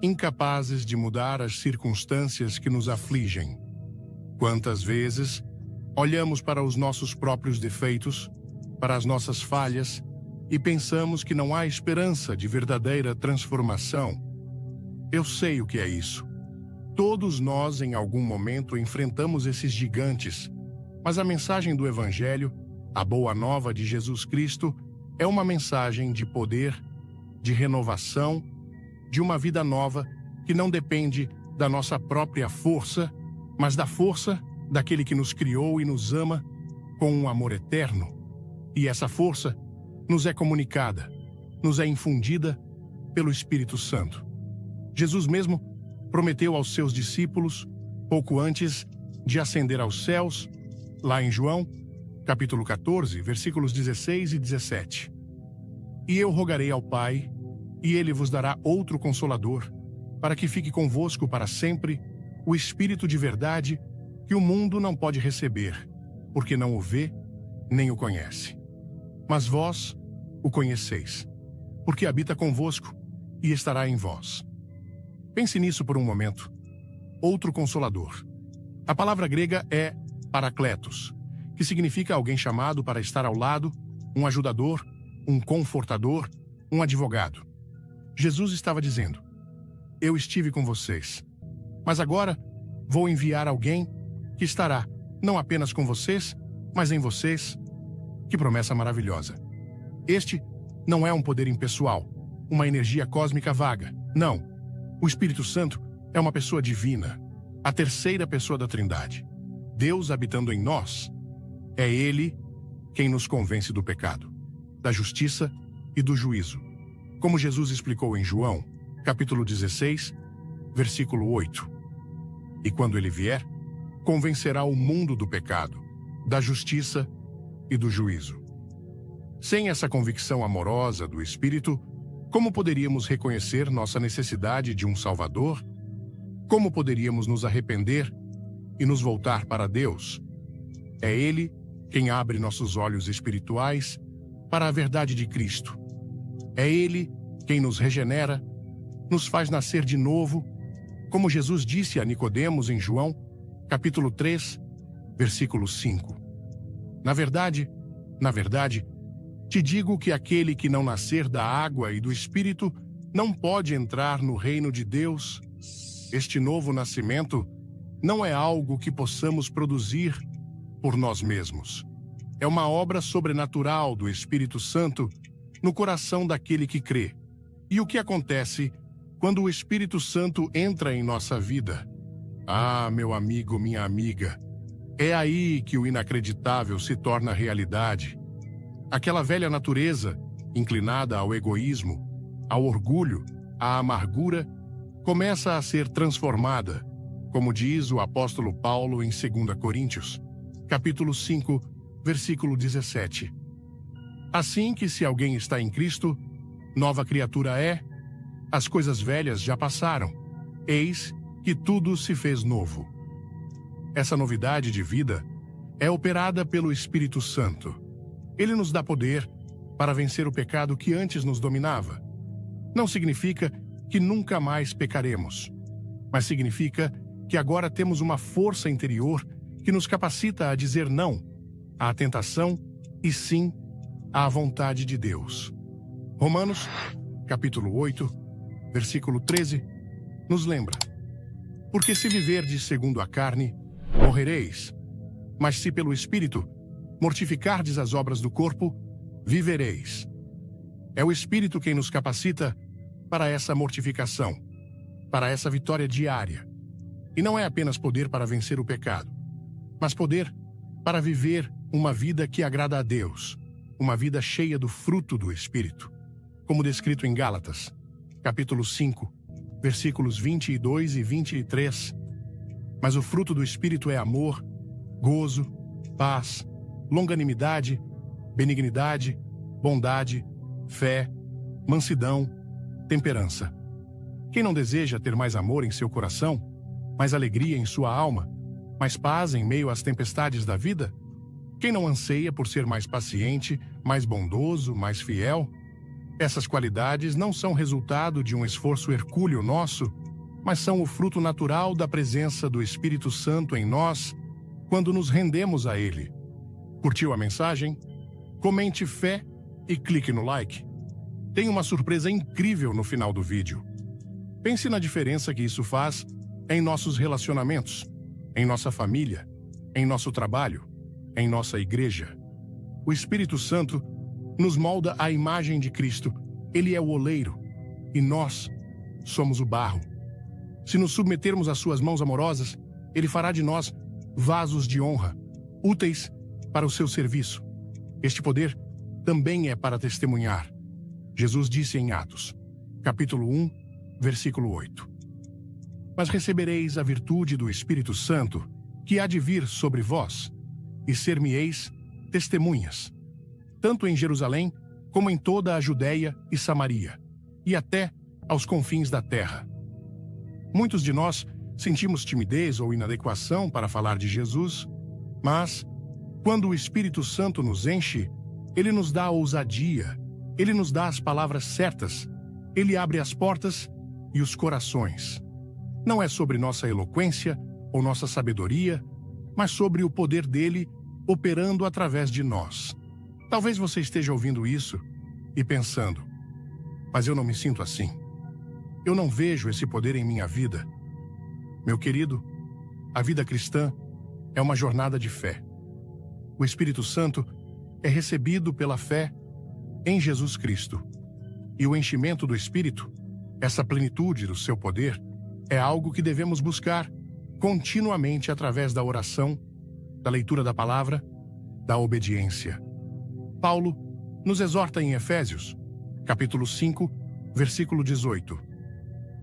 incapazes de mudar as circunstâncias que nos afligem. Quantas vezes olhamos para os nossos próprios defeitos, para as nossas falhas, e pensamos que não há esperança de verdadeira transformação. Eu sei o que é isso. Todos nós, em algum momento, enfrentamos esses gigantes, mas a mensagem do Evangelho, a boa nova de Jesus Cristo, é uma mensagem de poder, de renovação, de uma vida nova que não depende da nossa própria força, mas da força daquele que nos criou e nos ama com um amor eterno. E essa força nos é comunicada, nos é infundida pelo Espírito Santo. Jesus mesmo prometeu aos seus discípulos, pouco antes de ascender aos céus, lá em João, capítulo 14, versículos 16 e 17. E eu rogarei ao Pai, e ele vos dará outro Consolador, para que fique convosco para sempre, o Espírito de verdade, que o mundo não pode receber, porque não o vê, nem o conhece. Mas vós o conheceis, porque habita convosco e estará em vós. Pense nisso por um momento. Outro Consolador. A palavra grega é Paracletos, que significa alguém chamado para estar ao lado, um ajudador, um confortador, um advogado. Jesus estava dizendo: eu estive com vocês, mas agora vou enviar alguém que estará não apenas com vocês, mas em vocês. Que promessa maravilhosa! Este não é um poder impessoal, uma energia cósmica vaga. Não. O Espírito Santo é uma pessoa divina, a terceira pessoa da Trindade. Deus habitando em nós. É Ele quem nos convence do pecado, da justiça e do juízo. Como Jesus explicou em João, capítulo 16, versículo 8. E quando ele vier, convencerá o mundo do pecado, da justiça e do juízo. Sem essa convicção amorosa do Espírito, como poderíamos reconhecer nossa necessidade de um Salvador? Como poderíamos nos arrepender e nos voltar para Deus? É Ele quem abre nossos olhos espirituais para a verdade de Cristo. É Ele quem nos regenera, nos faz nascer de novo, como Jesus disse a Nicodemos em João, capítulo 3, versículo 5. Na verdade, te digo que aquele que não nascer da água e do Espírito não pode entrar no reino de Deus. Este novo nascimento não é algo que possamos produzir por nós mesmos. É uma obra sobrenatural do Espírito Santo no coração daquele que crê. E o que acontece quando o Espírito Santo entra em nossa vida? Ah, meu amigo, minha amiga, é aí que o inacreditável se torna realidade. Aquela velha natureza, inclinada ao egoísmo, ao orgulho, à amargura, começa a ser transformada, como diz o apóstolo Paulo em 2 Coríntios, capítulo 5, versículo 17. Assim que se alguém está em Cristo, nova criatura é, as coisas velhas já passaram, eis que tudo se fez novo. Essa novidade de vida é operada pelo Espírito Santo. Ele nos dá poder para vencer o pecado que antes nos dominava. Não significa que nunca mais pecaremos, mas significa que agora temos uma força interior que nos capacita a dizer não à tentação e sim à vontade de Deus. Romanos, capítulo 8, versículo 13, nos lembra: porque se viverdes segundo a carne, morrereis, mas se pelo Espírito mortificardes as obras do corpo, vivereis. É o Espírito quem nos capacita para essa mortificação, para essa vitória diária. E não é apenas poder para vencer o pecado, mas poder para viver uma vida que agrada a Deus, uma vida cheia do fruto do Espírito, como descrito em Gálatas, capítulo 5, versículos 22 e 23. Mas o fruto do Espírito é amor, gozo, paz, longanimidade, benignidade, bondade, fé, mansidão, temperança. Quem não deseja ter mais amor em seu coração, mais alegria em sua alma, mais paz em meio às tempestades da vida? Quem não anseia por ser mais paciente, mais bondoso, mais fiel? Essas qualidades não são resultado de um esforço hercúleo nosso, mas são o fruto natural da presença do Espírito Santo em nós quando nos rendemos a Ele. Curtiu a mensagem? Comente fé e clique no like. Tem uma surpresa incrível no final do vídeo. Pense na diferença que isso faz em nossos relacionamentos, em nossa família, em nosso trabalho, em nossa igreja. O Espírito Santo nos molda à imagem de Cristo. Ele é o oleiro e nós somos o barro. Se nos submetermos às suas mãos amorosas, Ele fará de nós vasos de honra, úteis para o seu serviço. Este poder também é para testemunhar. Jesus disse em Atos, capítulo 1, versículo 8. Mas recebereis a virtude do Espírito Santo, que há de vir sobre vós, e ser-me-eis testemunhas, tanto em Jerusalém, como em toda a Judéia e Samaria, e até aos confins da terra. Muitos de nós sentimos timidez ou inadequação para falar de Jesus, mas, quando o Espírito Santo nos enche, Ele nos dá a ousadia, Ele nos dá as palavras certas, Ele abre as portas e os corações. Não é sobre nossa eloquência ou nossa sabedoria, mas sobre o poder dele operando através de nós. Talvez você esteja ouvindo isso e pensando, mas eu não me sinto assim. Eu não vejo esse poder em minha vida. Meu querido, a vida cristã é uma jornada de fé. O Espírito Santo é recebido pela fé em Jesus Cristo. E o enchimento do Espírito, essa plenitude do seu poder, é algo que devemos buscar continuamente através da oração, da leitura da palavra, da obediência. Paulo nos exorta em Efésios, capítulo 5, versículo 18.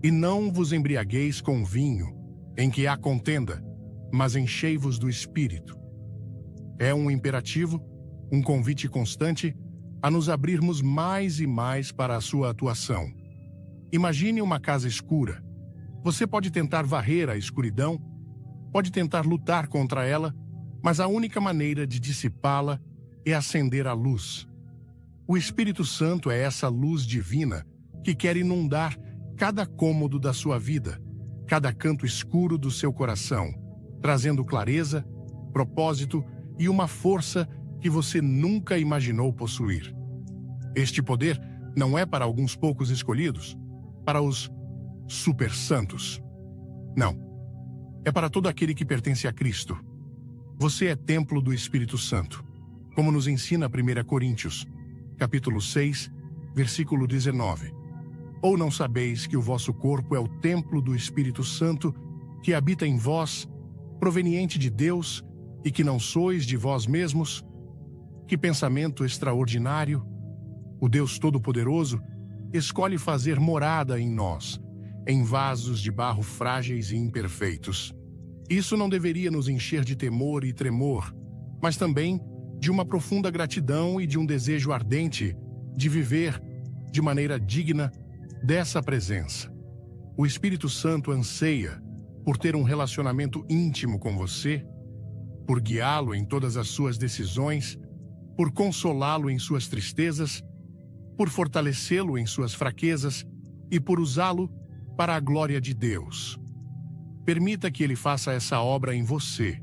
E não vos embriagueis com vinho, em que há contenda, mas enchei-vos do Espírito. É um imperativo, um convite constante a nos abrirmos mais e mais para a sua atuação. Imagine uma casa escura. Você pode tentar varrer a escuridão, pode tentar lutar contra ela, mas a única maneira de dissipá-la é acender a luz. O Espírito Santo é essa luz divina que quer inundar cada cômodo da sua vida, cada canto escuro do seu coração, trazendo clareza, propósito e uma força que você nunca imaginou possuir. Este poder não é para alguns poucos escolhidos, para os super santos. Não. É para todo aquele que pertence a Cristo. Você é templo do Espírito Santo, como nos ensina 1 Coríntios, capítulo 6, versículo 19. Ou não sabeis que o vosso corpo é o templo do Espírito Santo, que habita em vós, proveniente de Deus, e que não sois de vós mesmos? Que pensamento extraordinário! O Deus Todo-Poderoso escolhe fazer morada em nós, em vasos de barro frágeis e imperfeitos. Isso não deveria nos encher de temor e tremor, mas também de uma profunda gratidão e de um desejo ardente de viver de maneira digna dessa presença. O Espírito Santo anseia por ter um relacionamento íntimo com você, por guiá-lo em todas as suas decisões, por consolá-lo em suas tristezas, por fortalecê-lo em suas fraquezas e por usá-lo para a glória de Deus. Permita que Ele faça essa obra em você.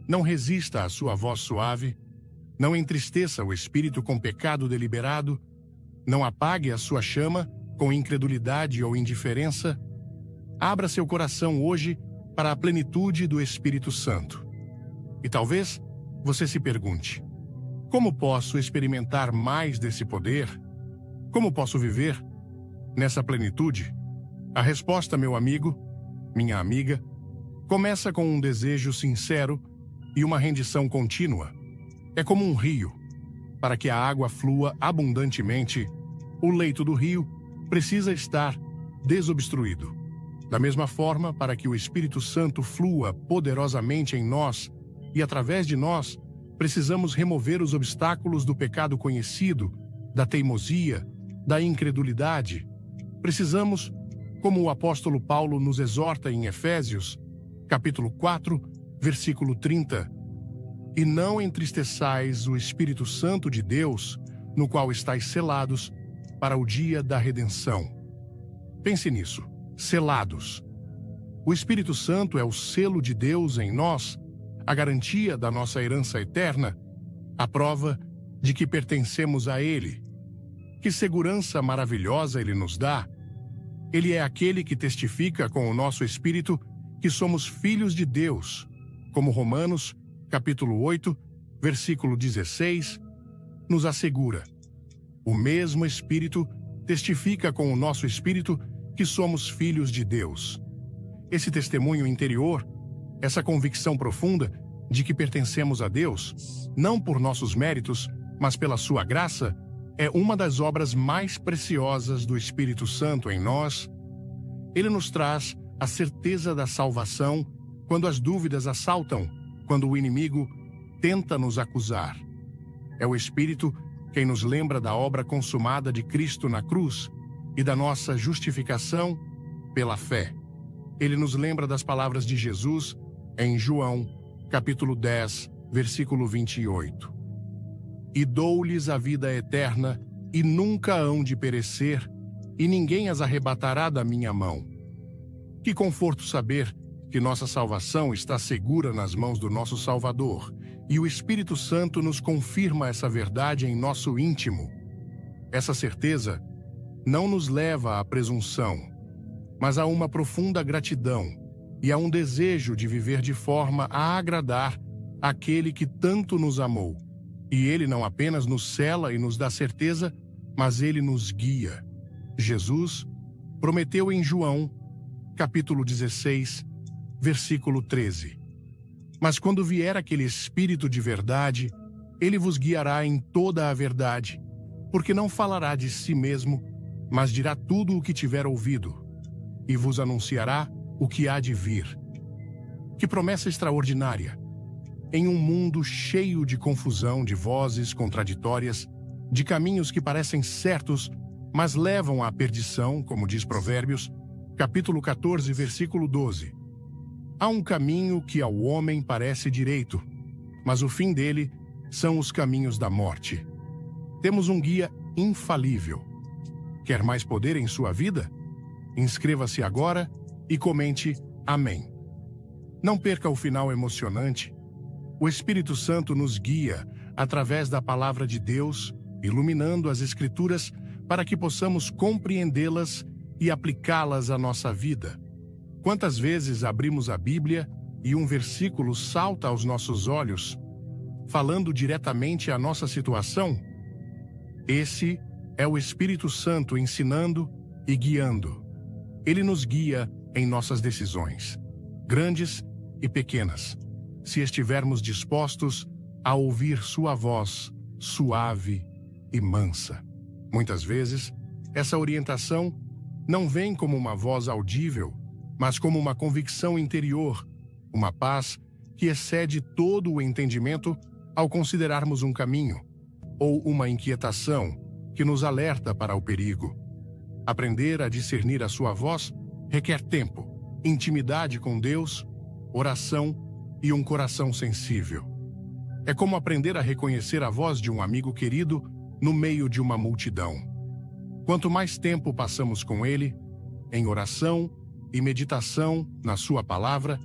Não resista à sua voz suave, não entristeça o Espírito com pecado deliberado, não apague a sua chama com incredulidade ou indiferença. Abra seu coração hoje para a plenitude do Espírito Santo. E talvez você se pergunte, como posso experimentar mais desse poder? Como posso viver nessa plenitude? A resposta, meu amigo, minha amiga, começa com um desejo sincero e uma rendição contínua. É como um rio. Para que a água flua abundantemente, o leito do rio precisa estar desobstruído. Da mesma forma, para que o Espírito Santo flua poderosamente em nós e através de nós, precisamos remover os obstáculos do pecado conhecido, da teimosia, da incredulidade. Precisamos, como o apóstolo Paulo nos exorta em Efésios, capítulo 4, versículo 30, e não entristeçais o Espírito Santo de Deus, no qual estáis selados para o dia da redenção. Pense nisso, selados. O Espírito Santo é o selo de Deus em nós, a garantia da nossa herança eterna, a prova de que pertencemos a Ele. Que segurança maravilhosa Ele nos dá! Ele é aquele que testifica com o nosso espírito que somos filhos de Deus, como Romanos, capítulo 8, versículo 16, nos assegura. O mesmo Espírito testifica com o nosso espírito que somos filhos de Deus. Esse testemunho interior, essa convicção profunda de que pertencemos a Deus, não por nossos méritos, mas pela sua graça, é uma das obras mais preciosas do Espírito Santo em nós. Ele nos traz a certeza da salvação quando as dúvidas assaltam, quando o inimigo tenta nos acusar. É o Espírito quem nos lembra da obra consumada de Cristo na cruz e da nossa justificação pela fé. Ele nos lembra das palavras de Jesus em João, capítulo 10, versículo 28. E dou-lhes a vida eterna, e nunca hão de perecer, e ninguém as arrebatará da minha mão. Que conforto saber que nossa salvação está segura nas mãos do nosso Salvador, e o Espírito Santo nos confirma essa verdade em nosso íntimo. Essa certeza não nos leva à presunção, mas a uma profunda gratidão e a um desejo de viver de forma a agradar aquele que tanto nos amou. E ele não apenas nos sela e nos dá certeza, mas ele nos guia. Jesus prometeu em João, capítulo 16, versículo 13. Mas quando vier aquele Espírito de verdade, ele vos guiará em toda a verdade, porque não falará de si mesmo, mas dirá tudo o que tiver ouvido, e vos anunciará o que há de vir. Que promessa extraordinária! Em um mundo cheio de confusão, de vozes contraditórias, de caminhos que parecem certos, mas levam à perdição, como diz Provérbios, capítulo 14, versículo 12. Há um caminho que ao homem parece direito, mas o fim dele são os caminhos da morte. Temos um guia infalível. Quer mais poder em sua vida? Inscreva-se agora e comente Amém. Não perca o final emocionante. O Espírito Santo nos guia através da palavra de Deus, iluminando as Escrituras para que possamos compreendê-las e aplicá-las à nossa vida. Quantas vezes abrimos a Bíblia e um versículo salta aos nossos olhos, falando diretamente à nossa situação? Esse é o Espírito Santo ensinando e guiando. Ele nos guia em nossas decisões, grandes e pequenas, se estivermos dispostos a ouvir sua voz suave e mansa. Muitas vezes, essa orientação não vem como uma voz audível, mas como uma convicção interior, uma paz que excede todo o entendimento ao considerarmos um caminho, ou uma inquietação que nos alerta para o perigo. Aprender a discernir a sua voz requer tempo, intimidade com Deus, oração e um coração sensível. É como aprender a reconhecer a voz de um amigo querido no meio de uma multidão. Quanto mais tempo passamos com ele, em oração e meditação na sua palavra,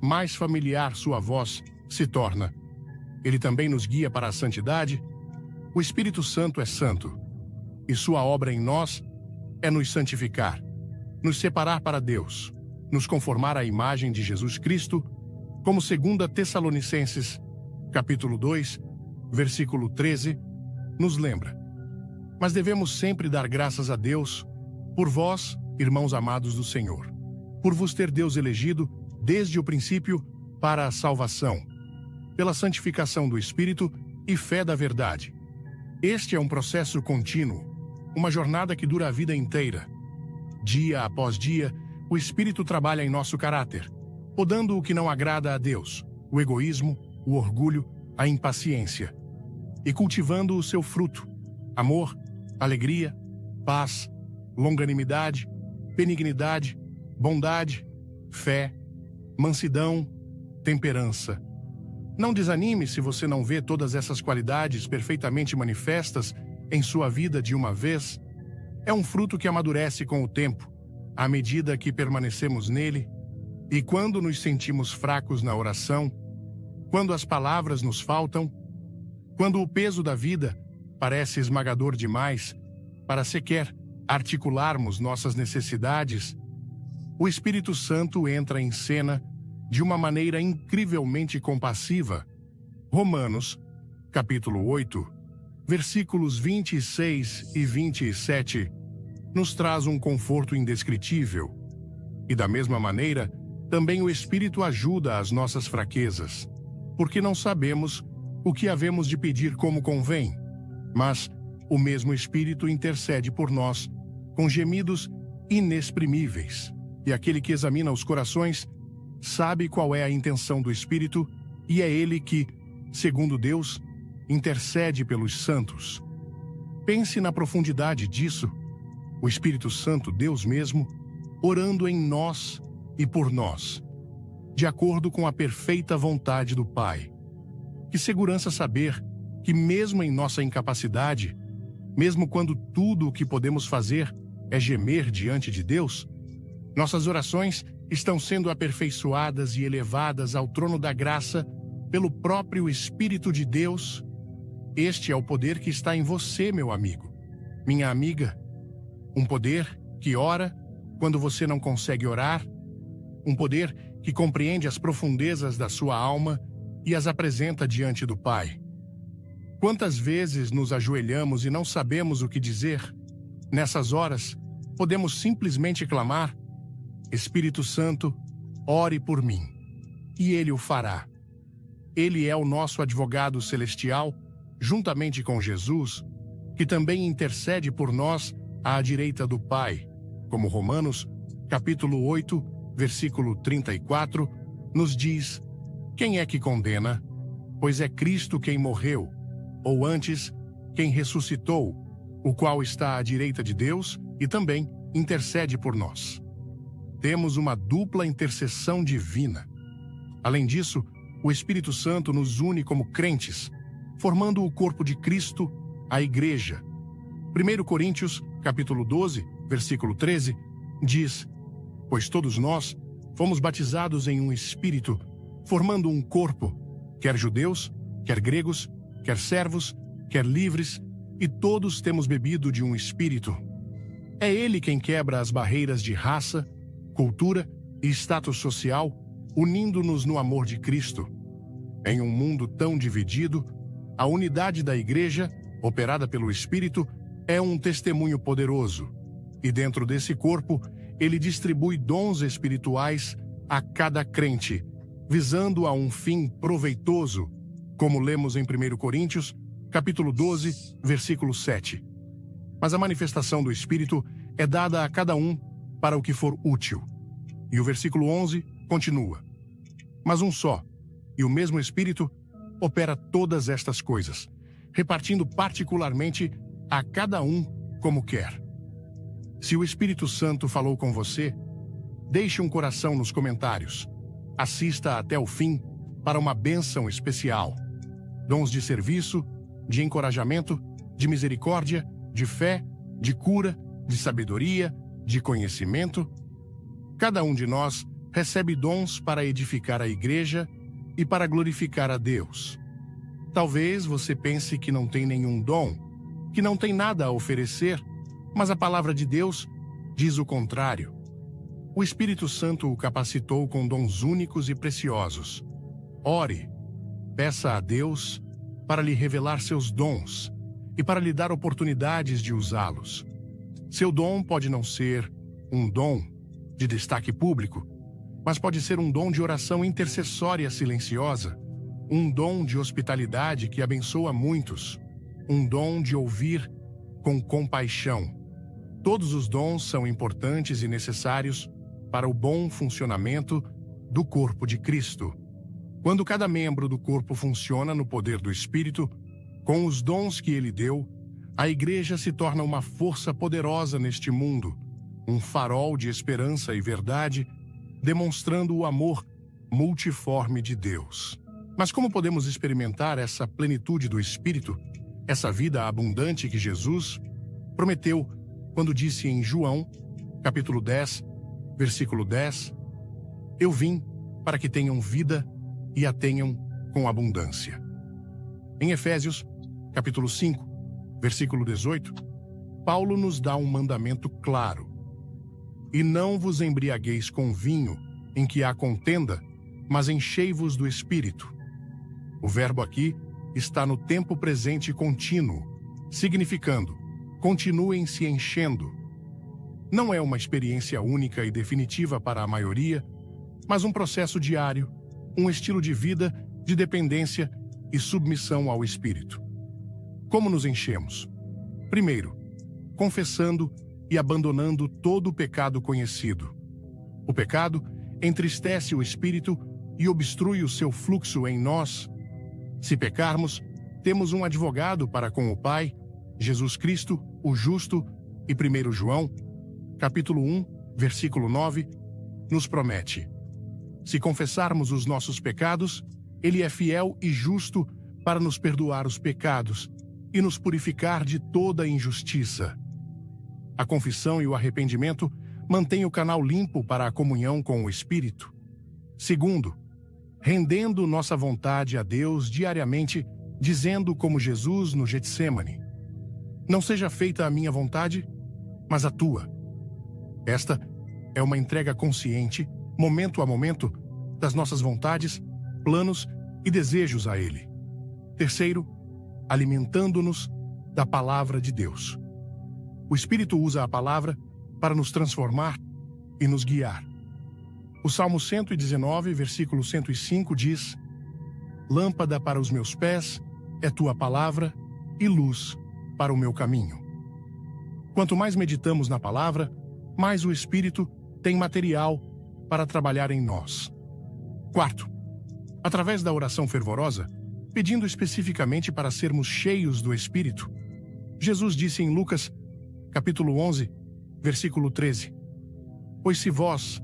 mais familiar sua voz se torna. Ele também nos guia para a santidade. O Espírito Santo é santo, e sua obra em nós é nos santificar, nos separar para Deus, nos conformar à imagem de Jesus Cristo, como 2 Tessalonicenses, capítulo 2, versículo 13, nos lembra. Mas devemos sempre dar graças a Deus por vós, irmãos amados do Senhor, por vos ter Deus elegido desde o princípio para a salvação, pela santificação do Espírito e fé da verdade. Este é um processo contínuo, uma jornada que dura a vida inteira. Dia após dia, o Espírito trabalha em nosso caráter, podando o que não agrada a Deus, o egoísmo, o orgulho, a impaciência, e cultivando o seu fruto, amor, alegria, paz, longanimidade, benignidade, bondade, fé, mansidão, temperança. Não desanime se você não vê todas essas qualidades perfeitamente manifestas em sua vida de uma vez. É um fruto que amadurece com o tempo, à medida que permanecemos nele, e quando nos sentimos fracos na oração, quando as palavras nos faltam, quando o peso da vida parece esmagador demais para sequer articularmos nossas necessidades, o Espírito Santo entra em cena de uma maneira incrivelmente compassiva. Romanos, capítulo 8, versículos 26 e 27, nos traz um conforto indescritível. E da mesma maneira, também o Espírito ajuda as nossas fraquezas, porque não sabemos o que havemos de pedir como convém, mas o mesmo Espírito intercede por nós com gemidos inexprimíveis. E aquele que examina os corações sabe qual é a intenção do Espírito, e é ele que, segundo Deus, intercede pelos santos. Pense na profundidade disso. O Espírito Santo, Deus mesmo, orando em nós e por nós, de acordo com a perfeita vontade do Pai. Que segurança saber que, mesmo em nossa incapacidade, mesmo quando tudo o que podemos fazer é gemer diante de Deus, nossas orações estão sendo aperfeiçoadas e elevadas ao trono da graça pelo próprio Espírito de Deus. Este é o poder que está em você, meu amigo, minha amiga. Um poder que ora quando você não consegue orar, um poder que compreende as profundezas da sua alma e as apresenta diante do Pai. Quantas vezes nos ajoelhamos e não sabemos o que dizer? Nessas horas, podemos simplesmente clamar: Espírito Santo, ore por mim. E Ele o fará. Ele é o nosso advogado celestial, juntamente com Jesus, que também intercede por nós à direita do Pai, como Romanos, capítulo 8, versículo 34, nos diz: quem é que condena? Pois é Cristo quem morreu, ou antes, quem ressuscitou, o qual está à direita de Deus e também intercede por nós. Temos uma dupla intercessão divina. Além disso, o Espírito Santo nos une como crentes, formando o corpo de Cristo, a Igreja. 1 Coríntios, capítulo 12, versículo 13, diz: pois todos nós fomos batizados em um Espírito, formando um corpo, quer judeus, quer gregos, quer servos, quer livres, e todos temos bebido de um Espírito. É Ele quem quebra as barreiras de raça, cultura e status social, unindo-nos no amor de Cristo. Em um mundo tão dividido, a unidade da Igreja, operada pelo Espírito, é um testemunho poderoso. E dentro desse corpo, Ele distribui dons espirituais a cada crente, visando a um fim proveitoso, como lemos em 1 Coríntios, capítulo 12, versículo 7. Mas a manifestação do Espírito é dada a cada um para o que for útil. E o versículo 11 continua: mas um só, e o mesmo Espírito, opera todas estas coisas, repartindo particularmente a cada um como quer. Se o Espírito Santo falou com você, deixe um coração nos comentários. Assista até o fim para uma bênção especial. Dons de serviço, de encorajamento, de misericórdia, de fé, de cura, de sabedoria, de conhecimento. Cada um de nós recebe dons para edificar a Igreja e para glorificar a Deus. Talvez você pense que não tem nenhum dom, que não tem nada a oferecer, mas a palavra de Deus diz o contrário. O Espírito Santo o capacitou com dons únicos e preciosos. Ore, peça a Deus para lhe revelar seus dons e para lhe dar oportunidades de usá-los. Seu dom pode não ser um dom de destaque público, mas pode ser um dom de oração intercessória silenciosa, um dom de hospitalidade que abençoa muitos, um dom de ouvir com compaixão. Todos os dons são importantes e necessários para o bom funcionamento do corpo de Cristo. Quando cada membro do corpo funciona no poder do Espírito, com os dons que ele deu, a Igreja se torna uma força poderosa neste mundo, um farol de esperança e verdade, demonstrando o amor multiforme de Deus. Mas como podemos experimentar essa plenitude do Espírito, essa vida abundante que Jesus prometeu quando disse em João, capítulo 10, versículo 10, eu vim para que tenham vida e a tenham com abundância. Em Efésios, capítulo 5, versículo 18, Paulo nos dá um mandamento claro. E não vos embriagueis com vinho, em que há contenda, mas enchei-vos do Espírito. O verbo aqui está no tempo presente contínuo, significando, continuem se enchendo. Não é uma experiência única e definitiva para a maioria, mas um processo diário, um estilo de vida de dependência e submissão ao Espírito. Como nos enchemos? Primeiro, confessando e abandonando todo o pecado conhecido. O pecado entristece o Espírito e obstrui o seu fluxo em nós. Se pecarmos, temos um advogado para com o Pai, Jesus Cristo, o justo, e 1 João, capítulo 1, versículo 9, nos promete: se confessarmos os nossos pecados, Ele é fiel e justo para nos perdoar os pecados e nos purificar de toda injustiça. A confissão e o arrependimento mantêm o canal limpo para a comunhão com o Espírito. Segundo, rendendo nossa vontade a Deus diariamente, dizendo como Jesus no Getsêmani: não seja feita a minha vontade, mas a tua. Esta é uma entrega consciente, momento a momento, das nossas vontades, planos e desejos a Ele. Terceiro, alimentando-nos da palavra de Deus. O Espírito usa a palavra para nos transformar e nos guiar. O Salmo 119, versículo 105 diz: lâmpada para os meus pés é tua palavra e luz para o meu caminho. Quanto mais meditamos na palavra, mais o Espírito tem material para trabalhar em nós. Quarto, através da oração fervorosa, pedindo especificamente para sermos cheios do Espírito, Jesus disse em Lucas, capítulo 11, versículo 13: pois se vós,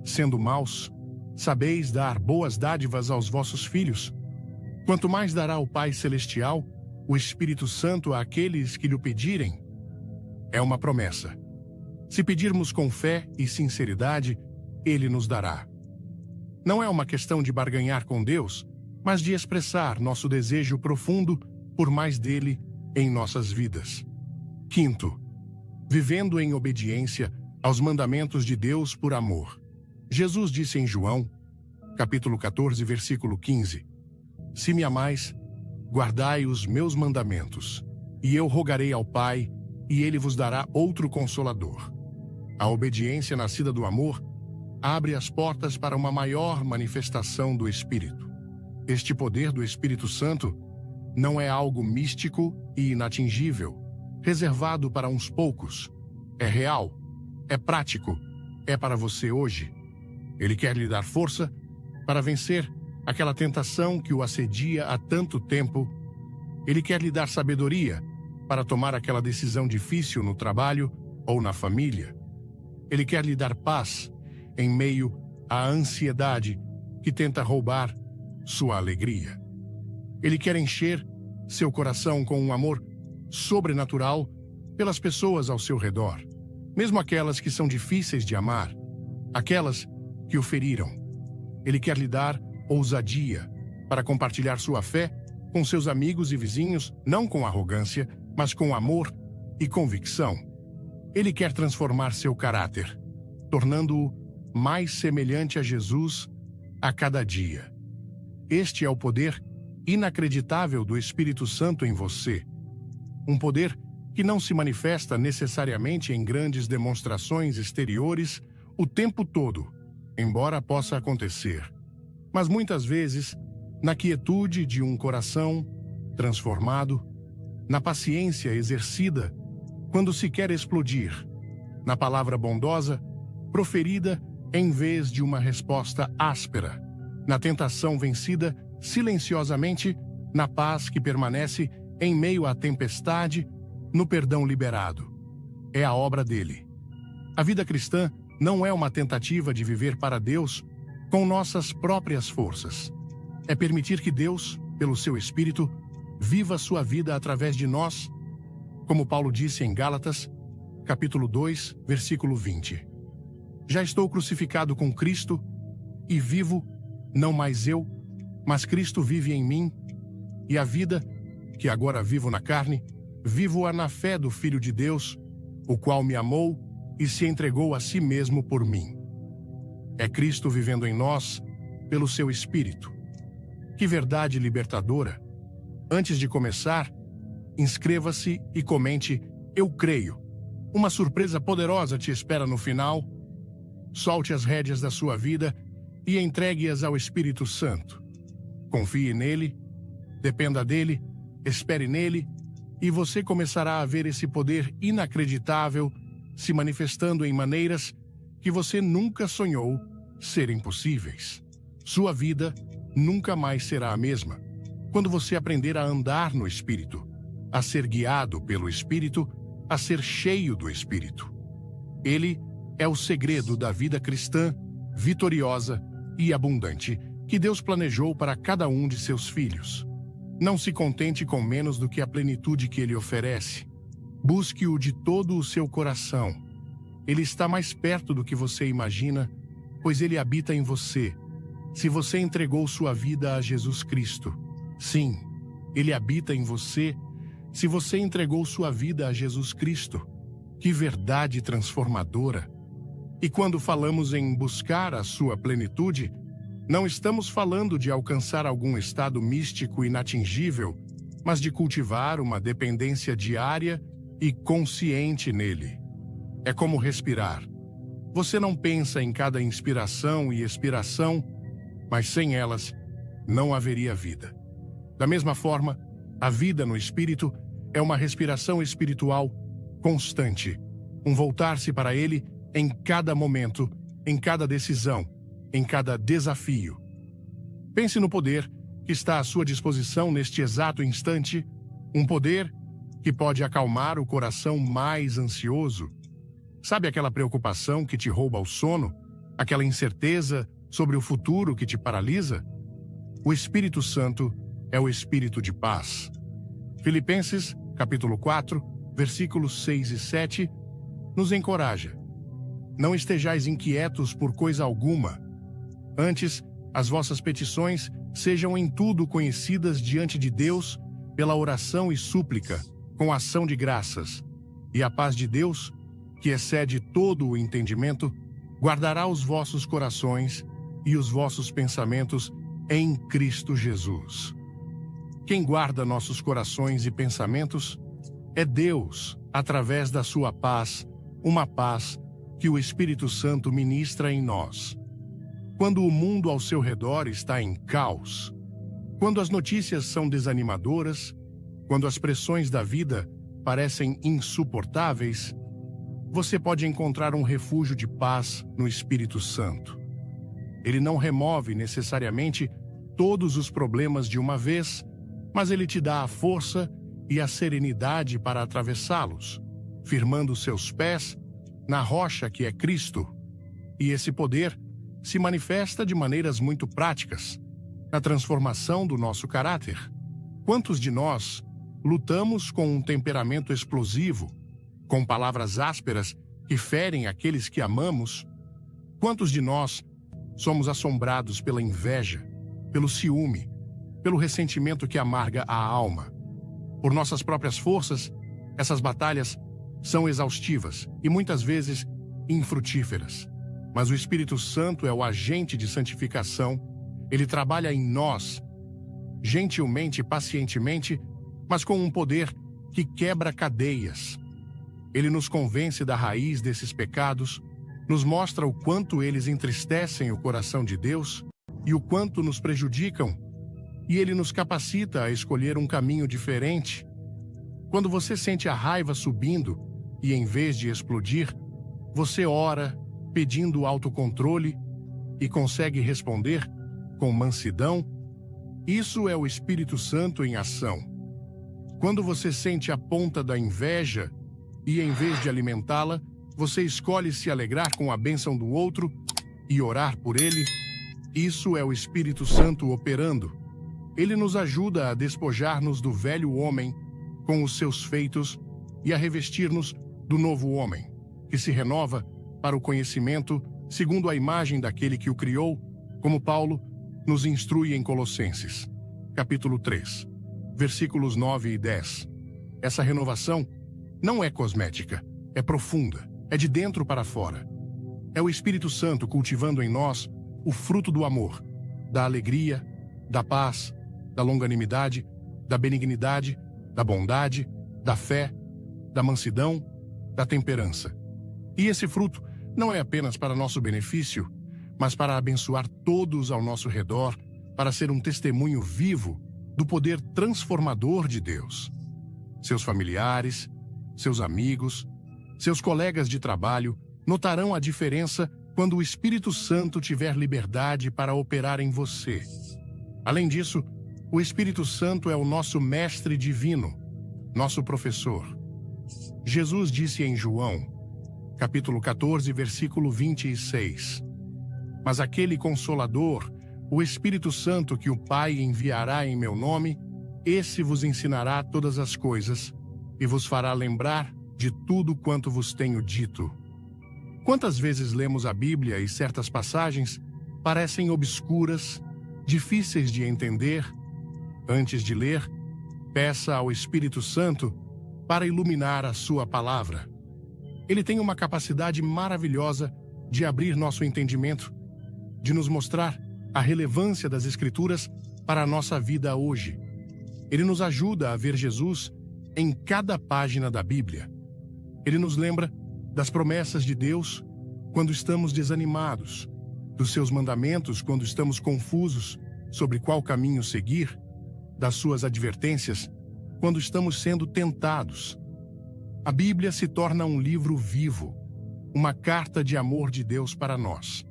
sendo maus, sabeis dar boas dádivas aos vossos filhos, quanto mais dará o Pai Celestial, o Espírito Santo àqueles que lhe pedirem. É uma promessa. Se pedirmos com fé e sinceridade, Ele nos dará. Não é uma questão de barganhar com Deus, mas de expressar nosso desejo profundo por mais dele em nossas vidas. Quinto, vivendo em obediência aos mandamentos de Deus por amor. Jesus disse em João, capítulo 14, versículo 15: se me amais, guardai os meus mandamentos, e eu rogarei ao Pai, e Ele vos dará outro Consolador. A obediência nascida do amor abre as portas para uma maior manifestação do Espírito. Este poder do Espírito Santo não é algo místico e inatingível, reservado para uns poucos. É real, é prático, é para você hoje. Ele quer lhe dar força para vencer aquela tentação que o assedia há tanto tempo. Ele quer lhe dar sabedoria para tomar aquela decisão difícil no trabalho ou na família. Ele quer lhe dar paz em meio à ansiedade que tenta roubar sua alegria. Ele quer encher seu coração com um amor sobrenatural pelas pessoas ao seu redor, mesmo aquelas que são difíceis de amar, aquelas que o feriram. Ele quer lhe dar ousadia para compartilhar sua fé com seus amigos e vizinhos, não com arrogância, mas com amor e convicção. Ele quer transformar seu caráter, tornando-o mais semelhante a Jesus a cada dia. Este é o poder inacreditável do Espírito Santo em você. Um poder que não se manifesta necessariamente em grandes demonstrações exteriores o tempo todo, embora possa acontecer, mas muitas vezes na quietude de um coração transformado, na paciência exercida quando se quer explodir, na palavra bondosa proferida em vez de uma resposta áspera, na tentação vencida silenciosamente, na paz que permanece em meio à tempestade, no perdão liberado. É a obra dele. A vida cristã não é uma tentativa de viver para Deus com nossas próprias forças. É permitir que Deus, pelo seu Espírito, viva sua vida através de nós, como Paulo disse em Gálatas, capítulo 2, versículo 20. Já estou crucificado com Cristo e vivo, não mais eu, mas Cristo vive em mim, e a vida, que agora vivo na carne, vivo-a na fé do Filho de Deus, o qual me amou e se entregou a si mesmo por mim. É Cristo vivendo em nós, pelo seu Espírito. Que verdade libertadora! Antes de começar, inscreva-se e comente "Eu creio". Uma surpresa poderosa te espera no final. Solte as rédeas da sua vida e entregue-as ao Espírito Santo. Confie nele, dependa dele, espere nele, e você começará a ver esse poder inacreditável se manifestando em maneiras que você nunca sonhou serem possíveis. Sua vida nunca mais será a mesma quando você aprender a andar no Espírito, a ser guiado pelo Espírito, a ser cheio do Espírito. Ele é o segredo da vida cristã vitoriosa e abundante que Deus planejou para cada um de seus filhos. Não se contente com menos do que a plenitude que Ele oferece. Busque-o de todo o seu coração. Ele está mais perto do que você imagina, pois Ele habita em você. Se você entregou sua vida a Jesus Cristo, sim, Ele habita em você. Se você entregou sua vida a Jesus Cristo, que verdade transformadora! E quando falamos em buscar a sua plenitude, não estamos falando de alcançar algum estado místico inatingível, mas de cultivar uma dependência diária e consciente nele. É como respirar. Você não pensa em cada inspiração e expiração, mas sem elas não haveria vida. Da mesma forma, a vida no Espírito é uma respiração espiritual constante, um voltar-se para Ele em cada momento, em cada decisão, em cada desafio. Pense no poder que está à sua disposição neste exato instante, um poder que pode acalmar o coração mais ansioso. Sabe aquela preocupação que te rouba o sono? Aquela incerteza sobre o futuro que te paralisa? O Espírito Santo é o Espírito de paz. Filipenses, capítulo 4, versículos 6 e 7, nos encoraja. Não estejais inquietos por coisa alguma. Antes, as vossas petições sejam em tudo conhecidas diante de Deus pela oração e súplica, com ação de graças. E a paz de Deus, que excede todo o entendimento, guardará os vossos corações e os vossos pensamentos em Cristo Jesus. Quem guarda nossos corações e pensamentos é Deus, através da sua paz, uma paz que o Espírito Santo ministra em nós. Quando o mundo ao seu redor está em caos, quando as notícias são desanimadoras, quando as pressões da vida parecem insuportáveis, você pode encontrar um refúgio de paz no Espírito Santo. Ele não remove necessariamente todos os problemas de uma vez, mas ele te dá a força e a serenidade para atravessá-los, firmando seus pés na rocha que é Cristo. E esse poder se manifesta de maneiras muito práticas, na transformação do nosso caráter. Quantos de nós lutamos com um temperamento explosivo, com palavras ásperas que ferem aqueles que amamos? Quantos de nós somos assombrados pela inveja, pelo ciúme, pelo ressentimento que amarga a alma? Por nossas próprias forças, essas batalhas são exaustivas e muitas vezes infrutíferas. Mas o Espírito Santo é o agente de santificação. Ele trabalha em nós, gentilmente e pacientemente, mas com um poder que quebra cadeias. Ele nos convence da raiz desses pecados, nos mostra o quanto eles entristecem o coração de Deus e o quanto nos prejudicam, e ele nos capacita a escolher um caminho diferente. Quando você sente a raiva subindo e, em vez de explodir, você ora pedindo autocontrole e consegue responder com mansidão, isso é o Espírito Santo em ação. Quando você sente a ponta da inveja e, em vez de alimentá-la, você escolhe se alegrar com a bênção do outro e orar por ele, isso é o Espírito Santo operando. Ele nos ajuda a despojar-nos do velho homem com os seus feitos e a revestir-nos do novo homem, que se renova para o conhecimento segundo a imagem daquele que o criou, como Paulo nos instrui em Colossenses, capítulo 3, versículos 9 e 10. Essa renovação não é cosmética, é profunda, é de dentro para fora. É o Espírito Santo cultivando em nós o fruto do amor, da alegria, da paz, da longanimidade, da benignidade, da bondade, da fé, da mansidão, da temperança. E esse fruto não é apenas para nosso benefício, mas para abençoar todos ao nosso redor, para ser um testemunho vivo do poder transformador de Deus. Seus familiares, seus amigos, seus colegas de trabalho notarão a diferença quando o Espírito Santo tiver liberdade para operar em você. Além disso, o Espírito Santo é o nosso mestre divino, nosso professor. Jesus disse em João, capítulo 14, versículo 26, Mas aquele Consolador, o Espírito Santo que o Pai enviará em meu nome, esse vos ensinará todas as coisas e vos fará lembrar de tudo quanto vos tenho dito. Quantas vezes lemos a Bíblia e certas passagens parecem obscuras, difíceis de entender? Antes de ler, peça ao Espírito Santo para iluminar a sua palavra. Ele tem uma capacidade maravilhosa de abrir nosso entendimento, de nos mostrar a relevância das Escrituras para a nossa vida hoje. Ele nos ajuda a ver Jesus em cada página da Bíblia. Ele nos lembra das promessas de Deus quando estamos desanimados, dos seus mandamentos quando estamos confusos sobre qual caminho seguir, das suas advertências quando estamos sendo tentados. A Bíblia se torna um livro vivo, uma carta de amor de Deus para nós.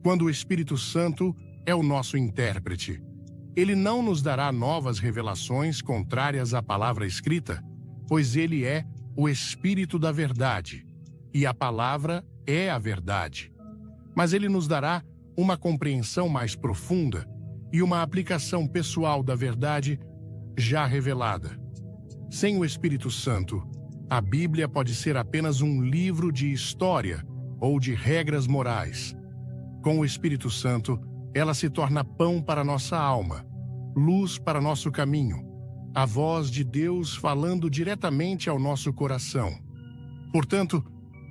Quando o Espírito Santo é o nosso intérprete, ele não nos dará novas revelações contrárias à palavra escrita, pois ele é o Espírito da verdade, e a palavra é a verdade. Mas ele nos dará uma compreensão mais profunda e uma aplicação pessoal da verdade já revelada. Sem o Espírito Santo, a Bíblia pode ser apenas um livro de história ou de regras morais. Com o Espírito Santo, ela se torna pão para nossa alma, luz para nosso caminho, a voz de Deus falando diretamente ao nosso coração. Portanto,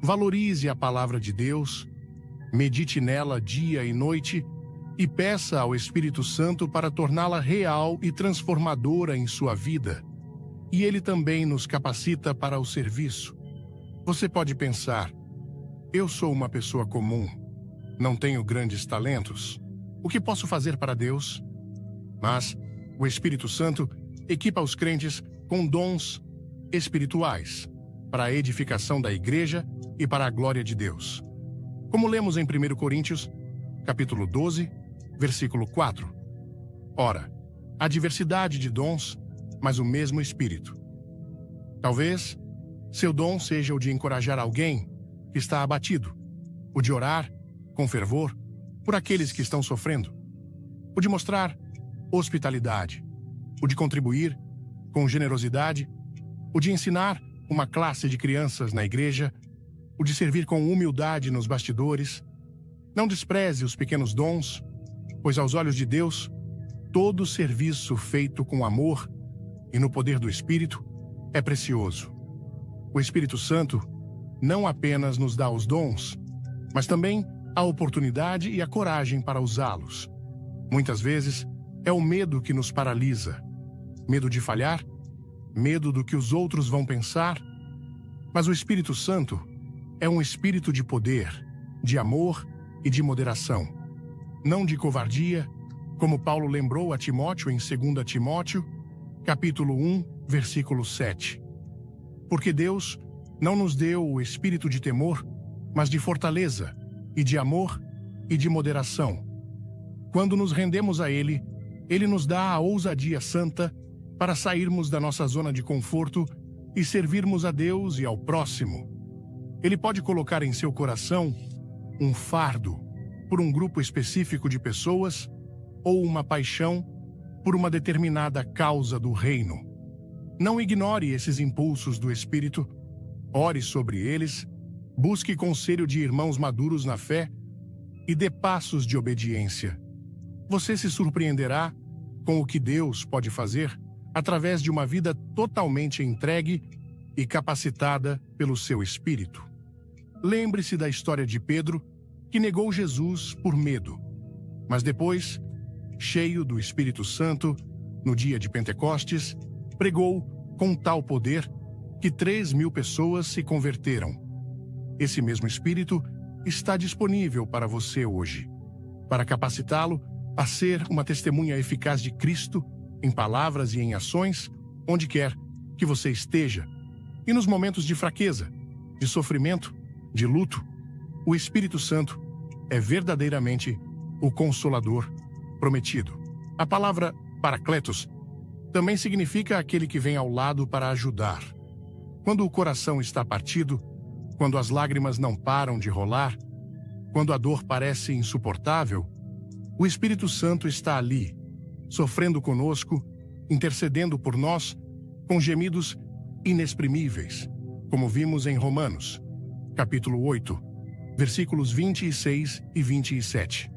valorize a palavra de Deus, medite nela dia e noite e peça ao Espírito Santo para torná-la real e transformadora em sua vida. E ele também nos capacita para o serviço. Você pode pensar, eu sou uma pessoa comum, não tenho grandes talentos, o que posso fazer para Deus? Mas o Espírito Santo equipa os crentes com dons espirituais para a edificação da igreja e para a glória de Deus. Como lemos em 1 Coríntios, capítulo 12, versículo 4. Ora, há diversidade de dons, mas o mesmo Espírito. Talvez seu dom seja o de encorajar alguém que está abatido, o de orar, com fervor, por aqueles que estão sofrendo, o de mostrar hospitalidade, o de contribuir com generosidade, o de ensinar uma classe de crianças na igreja, o de servir com humildade nos bastidores. Não despreze os pequenos dons, pois aos olhos de Deus, todo serviço feito com amor e no poder do Espírito é precioso. O Espírito Santo não apenas nos dá os dons, mas também a oportunidade e a coragem para usá-los. Muitas vezes, é o medo que nos paralisa. Medo de falhar, medo do que os outros vão pensar. Mas o Espírito Santo é um espírito de poder, de amor e de moderação. Não de covardia, como Paulo lembrou a Timóteo em 2 Timóteo, capítulo 1, versículo 7. Porque Deus não nos deu o espírito de temor, mas de fortaleza, e de amor e de moderação. Quando nos rendemos a Ele, Ele nos dá a ousadia santa para sairmos da nossa zona de conforto e servirmos a Deus e ao próximo. Ele pode colocar em seu coração um fardo por um grupo específico de pessoas ou uma paixão por uma determinada causa do reino. Não ignore esses impulsos do Espírito, ore sobre eles, busque conselho de irmãos maduros na fé e dê passos de obediência. Você se surpreenderá com o que Deus pode fazer através de uma vida totalmente entregue e capacitada pelo seu Espírito. Lembre-se da história de Pedro, que negou Jesus por medo, mas depois, cheio do Espírito Santo, no dia de Pentecostes, pregou com tal poder que 3.000 pessoas se converteram. Esse mesmo Espírito está disponível para você hoje, para capacitá-lo a ser uma testemunha eficaz de Cristo em palavras e em ações, onde quer que você esteja. E nos momentos de fraqueza, de sofrimento, de luto, o Espírito Santo é verdadeiramente o Consolador prometido. A palavra Paracletos também significa aquele que vem ao lado para ajudar. Quando o coração está partido, quando as lágrimas não param de rolar, quando a dor parece insuportável, o Espírito Santo está ali, sofrendo conosco, intercedendo por nós, com gemidos inexprimíveis, como vimos em Romanos, capítulo 8, versículos 26 e 27.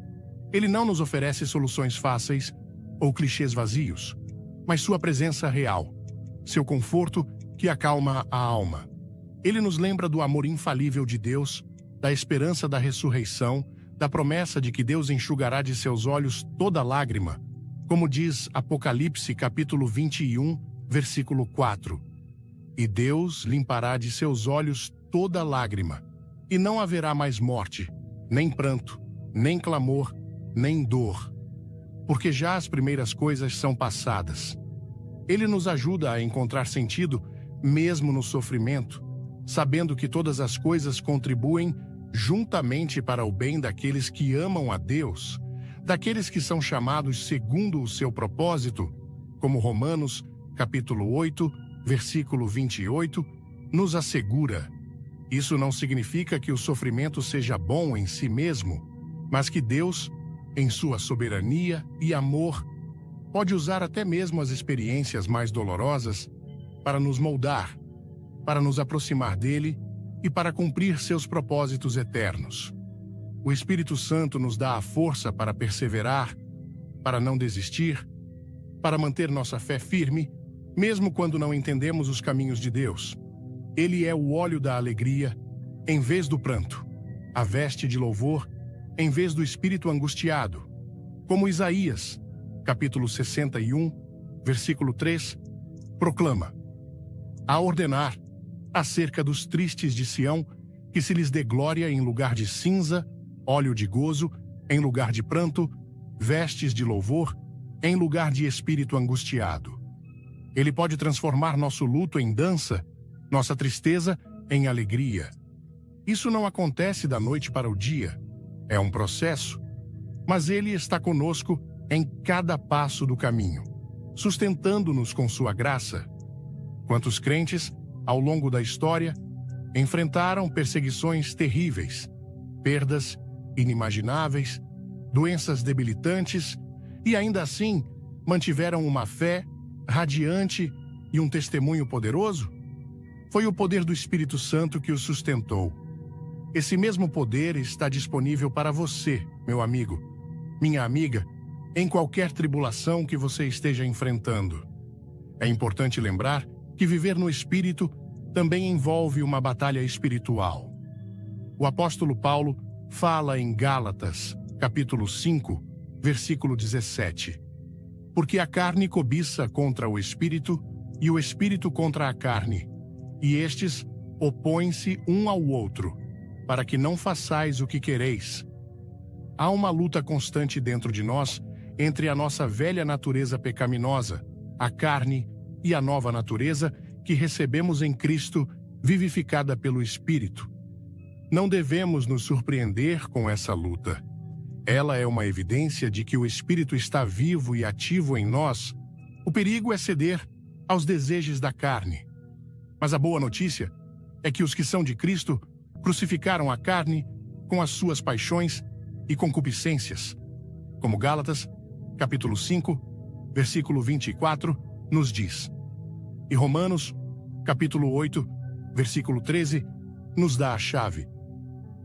Ele não nos oferece soluções fáceis ou clichês vazios, mas sua presença real, seu conforto que acalma a alma. Ele nos lembra do amor infalível de Deus, da esperança da ressurreição, da promessa de que Deus enxugará de seus olhos toda lágrima, como diz Apocalipse capítulo 21, versículo 4. E Deus limpará de seus olhos toda lágrima, e não haverá mais morte, nem pranto, nem clamor, nem dor, porque já as primeiras coisas são passadas. Ele nos ajuda a encontrar sentido, mesmo no sofrimento, sabendo que todas as coisas contribuem juntamente para o bem daqueles que amam a Deus, daqueles que são chamados segundo o seu propósito, como Romanos, capítulo 8, versículo 28, nos assegura. Isso não significa que o sofrimento seja bom em si mesmo, mas que Deus, em sua soberania e amor, pode usar até mesmo as experiências mais dolorosas para nos moldar, para nos aproximar dele e para cumprir seus propósitos eternos. O Espírito Santo nos dá a força para perseverar, para não desistir, para manter nossa fé firme, mesmo quando não entendemos os caminhos de Deus. Ele é o óleo da alegria em vez do pranto, a veste de louvor em vez do espírito angustiado, como Isaías, capítulo 61, versículo 3, proclama: a ordenar acerca dos tristes de Sião, que se lhes dê glória em lugar de cinza, óleo de gozo em lugar de pranto, vestes de louvor em lugar de espírito angustiado. Ele pode transformar nosso luto em dança, nossa tristeza em alegria. Isso não acontece da noite para o dia, é um processo, mas ele está conosco em cada passo do caminho, sustentando-nos com sua graça. Quantos crentes, ao longo da história, enfrentaram perseguições terríveis, perdas inimagináveis, doenças debilitantes e ainda assim mantiveram uma fé radiante e um testemunho poderoso? Foi o poder do Espírito Santo que os sustentou. Esse mesmo poder está disponível para você, meu amigo, minha amiga, em qualquer tribulação que você esteja enfrentando. É importante lembrar que viver no Espírito também envolve uma batalha espiritual. O apóstolo Paulo fala em Gálatas, capítulo 5, versículo 17. Porque a carne cobiça contra o Espírito e o Espírito contra a carne, e estes opõem-se um ao outro, para que não façais o que quereis. Há uma luta constante dentro de nós entre a nossa velha natureza pecaminosa, a carne, e a nova natureza que recebemos em Cristo, vivificada pelo Espírito. Não devemos nos surpreender com essa luta. Ela é uma evidência de que o Espírito está vivo e ativo em nós. O perigo é ceder aos desejos da carne. Mas a boa notícia é que os que são de Cristo crucificaram a carne com as suas paixões e concupiscências. Como Gálatas, capítulo 5, versículo 24, nos diz. E Romanos, capítulo 8, versículo 13, nos dá a chave.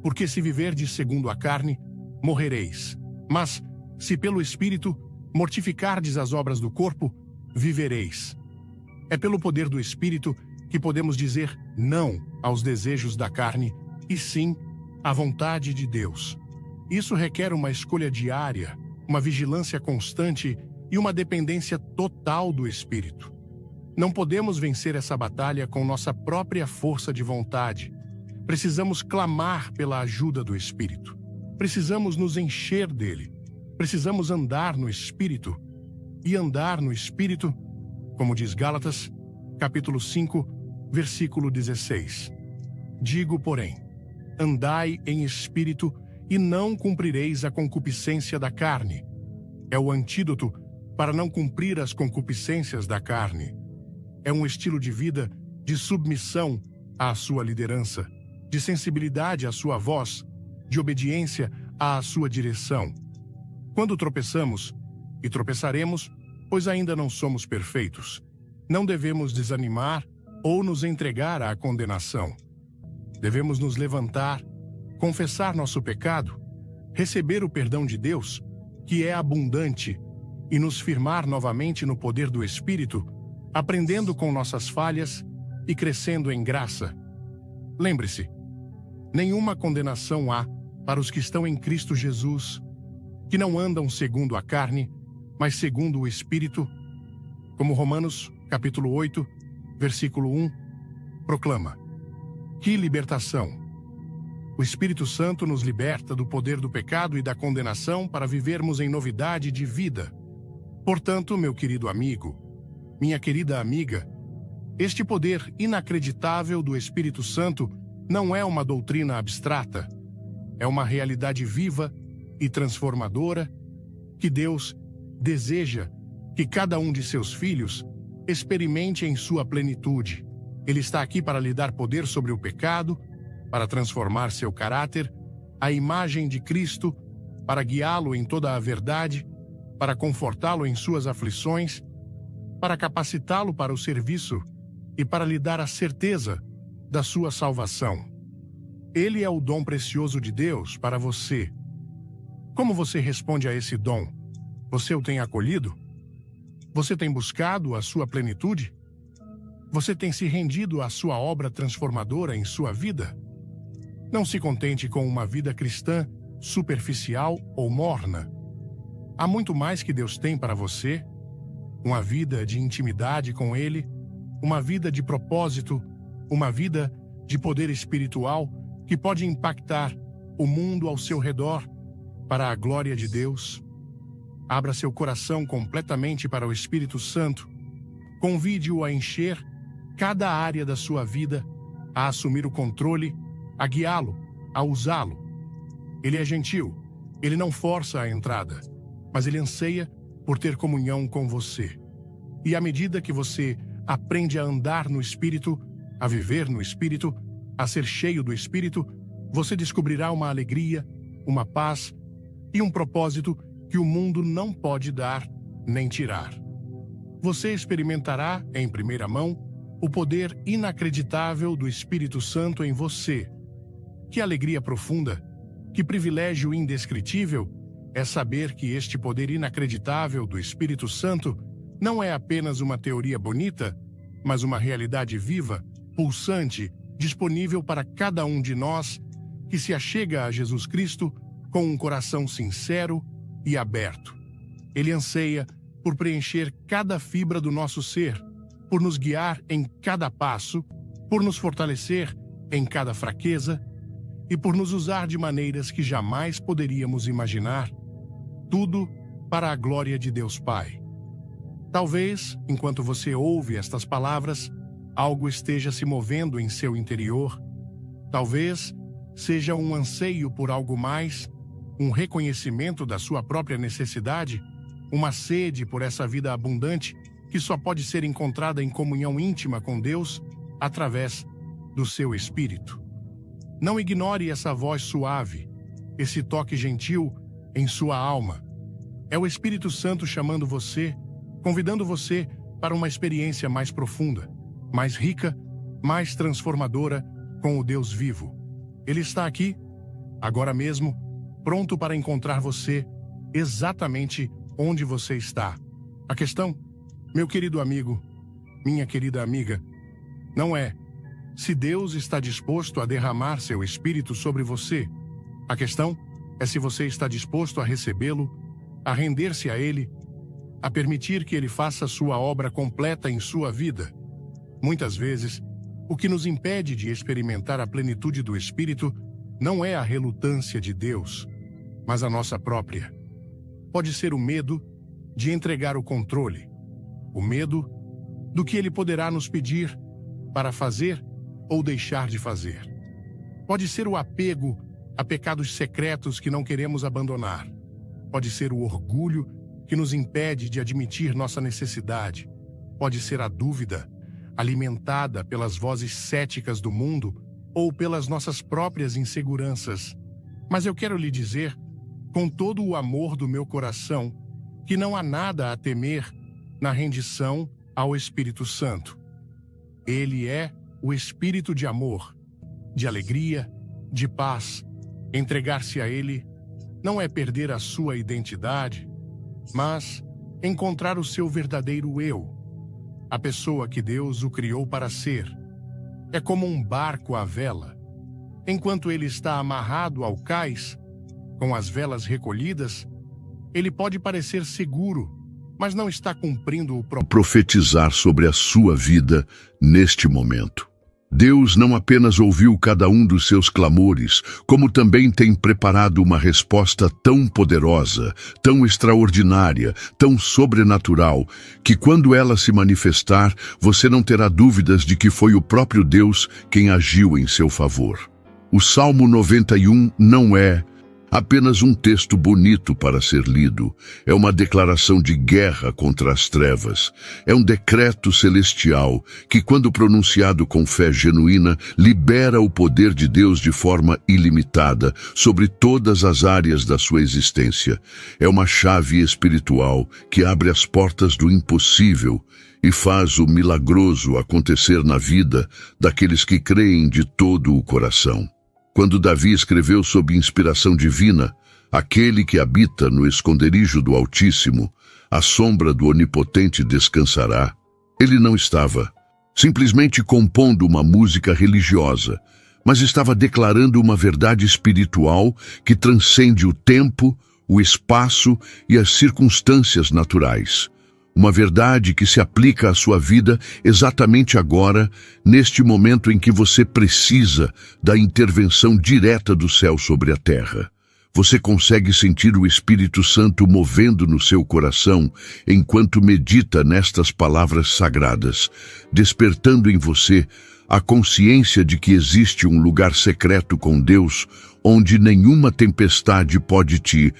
Porque se viverdes segundo a carne, morrereis. Mas, se pelo Espírito mortificardes as obras do corpo, vivereis. É pelo poder do Espírito que podemos dizer não aos desejos da carne e sim à vontade de Deus. Isso requer uma escolha diária, uma vigilância constante e uma dependência total do Espírito. Não podemos vencer essa batalha com nossa própria força de vontade. Precisamos clamar pela ajuda do Espírito. Precisamos nos encher dele. Precisamos andar no Espírito. E andar no Espírito, como diz Gálatas, capítulo 5, versículo 16. Digo, porém, andai em Espírito e não cumprireis a concupiscência da carne. É o antídoto para não cumprir as concupiscências da carne. É um estilo de vida de submissão à sua liderança, de sensibilidade à sua voz, de obediência à sua direção. Quando tropeçamos, e tropeçaremos, pois ainda não somos perfeitos, não devemos desanimar ou nos entregar à condenação. Devemos nos levantar, confessar nosso pecado, receber o perdão de Deus, que é abundante, e nos firmar novamente no poder do Espírito, aprendendo com nossas falhas e crescendo em graça. Lembre-se, nenhuma condenação há para os que estão em Cristo Jesus, que não andam segundo a carne, mas segundo o Espírito, como Romanos, capítulo 8, versículo 1, proclama. Que libertação! O Espírito Santo nos liberta do poder do pecado e da condenação para vivermos em novidade de vida. Portanto, meu querido amigo, minha querida amiga, este poder inacreditável do Espírito Santo não é uma doutrina abstrata, é uma realidade viva e transformadora que Deus deseja que cada um de seus filhos experimente em sua plenitude. Ele está aqui para lhe dar poder sobre o pecado, para transformar seu caráter, à imagem de Cristo, para guiá-lo em toda a verdade, para confortá-lo em suas aflições, para capacitá-lo para o serviço e para lhe dar a certeza da sua salvação. Ele é o dom precioso de Deus para você. Como você responde a esse dom? Você o tem acolhido? Você tem buscado a sua plenitude? Você tem se rendido à sua obra transformadora em sua vida? Não se contente com uma vida cristã superficial ou morna. Há muito mais que Deus tem para você. Uma vida de intimidade com Ele, uma vida de propósito, uma vida de poder espiritual que pode impactar o mundo ao seu redor para a glória de Deus. Abra seu coração completamente para o Espírito Santo. Convide-o a encher cada área da sua vida, a assumir o controle, a guiá-lo, a usá-lo. Ele é gentil, ele não força a entrada, mas ele anseia por ter comunhão com você. E à medida que você aprende a andar no Espírito, a viver no Espírito, a ser cheio do Espírito, você descobrirá uma alegria, uma paz e um propósito que o mundo não pode dar nem tirar. Você experimentará, em primeira mão, o poder inacreditável do Espírito Santo em você. Que alegria profunda, que privilégio indescritível é saber que este poder inacreditável do Espírito Santo não é apenas uma teoria bonita, mas uma realidade viva, pulsante, disponível para cada um de nós que se achega a Jesus Cristo com um coração sincero e aberto. Ele anseia por preencher cada fibra do nosso ser, por nos guiar em cada passo, por nos fortalecer em cada fraqueza e por nos usar de maneiras que jamais poderíamos imaginar, tudo para a glória de Deus Pai. Talvez, enquanto você ouve estas palavras, algo esteja se movendo em seu interior. Talvez seja um anseio por algo mais, um reconhecimento da sua própria necessidade, uma sede por essa vida abundante que só pode ser encontrada em comunhão íntima com Deus através do seu Espírito. Não ignore essa voz suave, esse toque gentil em sua alma. É o Espírito Santo chamando você, convidando você para uma experiência mais profunda, mais rica mais transformadora com o Deus vivo. Ele está aqui, agora mesmo, pronto para encontrar você exatamente onde você está. A questão, meu querido amigo, minha querida amiga, não é se Deus está disposto a derramar seu Espírito sobre você. A questão é se você está disposto a recebê-lo, a render-se a Ele, a permitir que Ele faça sua obra completa em sua vida. Muitas vezes, o que nos impede de experimentar a plenitude do Espírito não é a relutância de Deus, mas a nossa própria. Pode ser o medo de entregar o controle, o medo do que Ele poderá nos pedir para fazer ou deixar de fazer. Pode ser o apego a pecados secretos que não queremos abandonar. Pode ser o orgulho que nos impede de admitir nossa necessidade. Pode ser a dúvida, alimentada pelas vozes céticas do mundo ou pelas nossas próprias inseguranças. Mas eu quero lhe dizer, com todo o amor do meu coração, que não há nada a temer na rendição ao Espírito Santo. Ele é o Espírito de amor, de alegria, de paz. Entregar-se a Ele não é perder a sua identidade, mas encontrar o seu verdadeiro eu, a pessoa que Deus o criou para ser. É como um barco à vela. Enquanto ele está amarrado ao cais, com as velas recolhidas, ele pode parecer seguro, mas não está cumprindo o propósito. Profetizar sobre a sua vida neste momento. Deus não apenas ouviu cada um dos seus clamores, como também tem preparado uma resposta tão poderosa, tão extraordinária, tão sobrenatural, que quando ela se manifestar, você não terá dúvidas de que foi o próprio Deus quem agiu em seu favor. O Salmo 91 não é apenas um texto bonito para ser lido. É uma declaração de guerra contra as trevas. É um decreto celestial que, quando pronunciado com fé genuína, libera o poder de Deus de forma ilimitada sobre todas as áreas da sua existência. É uma chave espiritual que abre as portas do impossível e faz o milagroso acontecer na vida daqueles que creem de todo o coração. Quando Davi escreveu sob inspiração divina, aquele que habita no esconderijo do Altíssimo, à sombra do Onipotente descansará, ele não estava simplesmente compondo uma música religiosa, mas estava declarando uma verdade espiritual que transcende o tempo, o espaço e as circunstâncias naturais. Uma verdade que se aplica à sua vida exatamente agora, neste momento em que você precisa da intervenção direta do céu sobre a terra. Você consegue sentir o Espírito Santo movendo no seu coração enquanto medita nestas palavras sagradas, despertando em você a consciência de que existe um lugar secreto com Deus, onde nenhuma tempestade pode te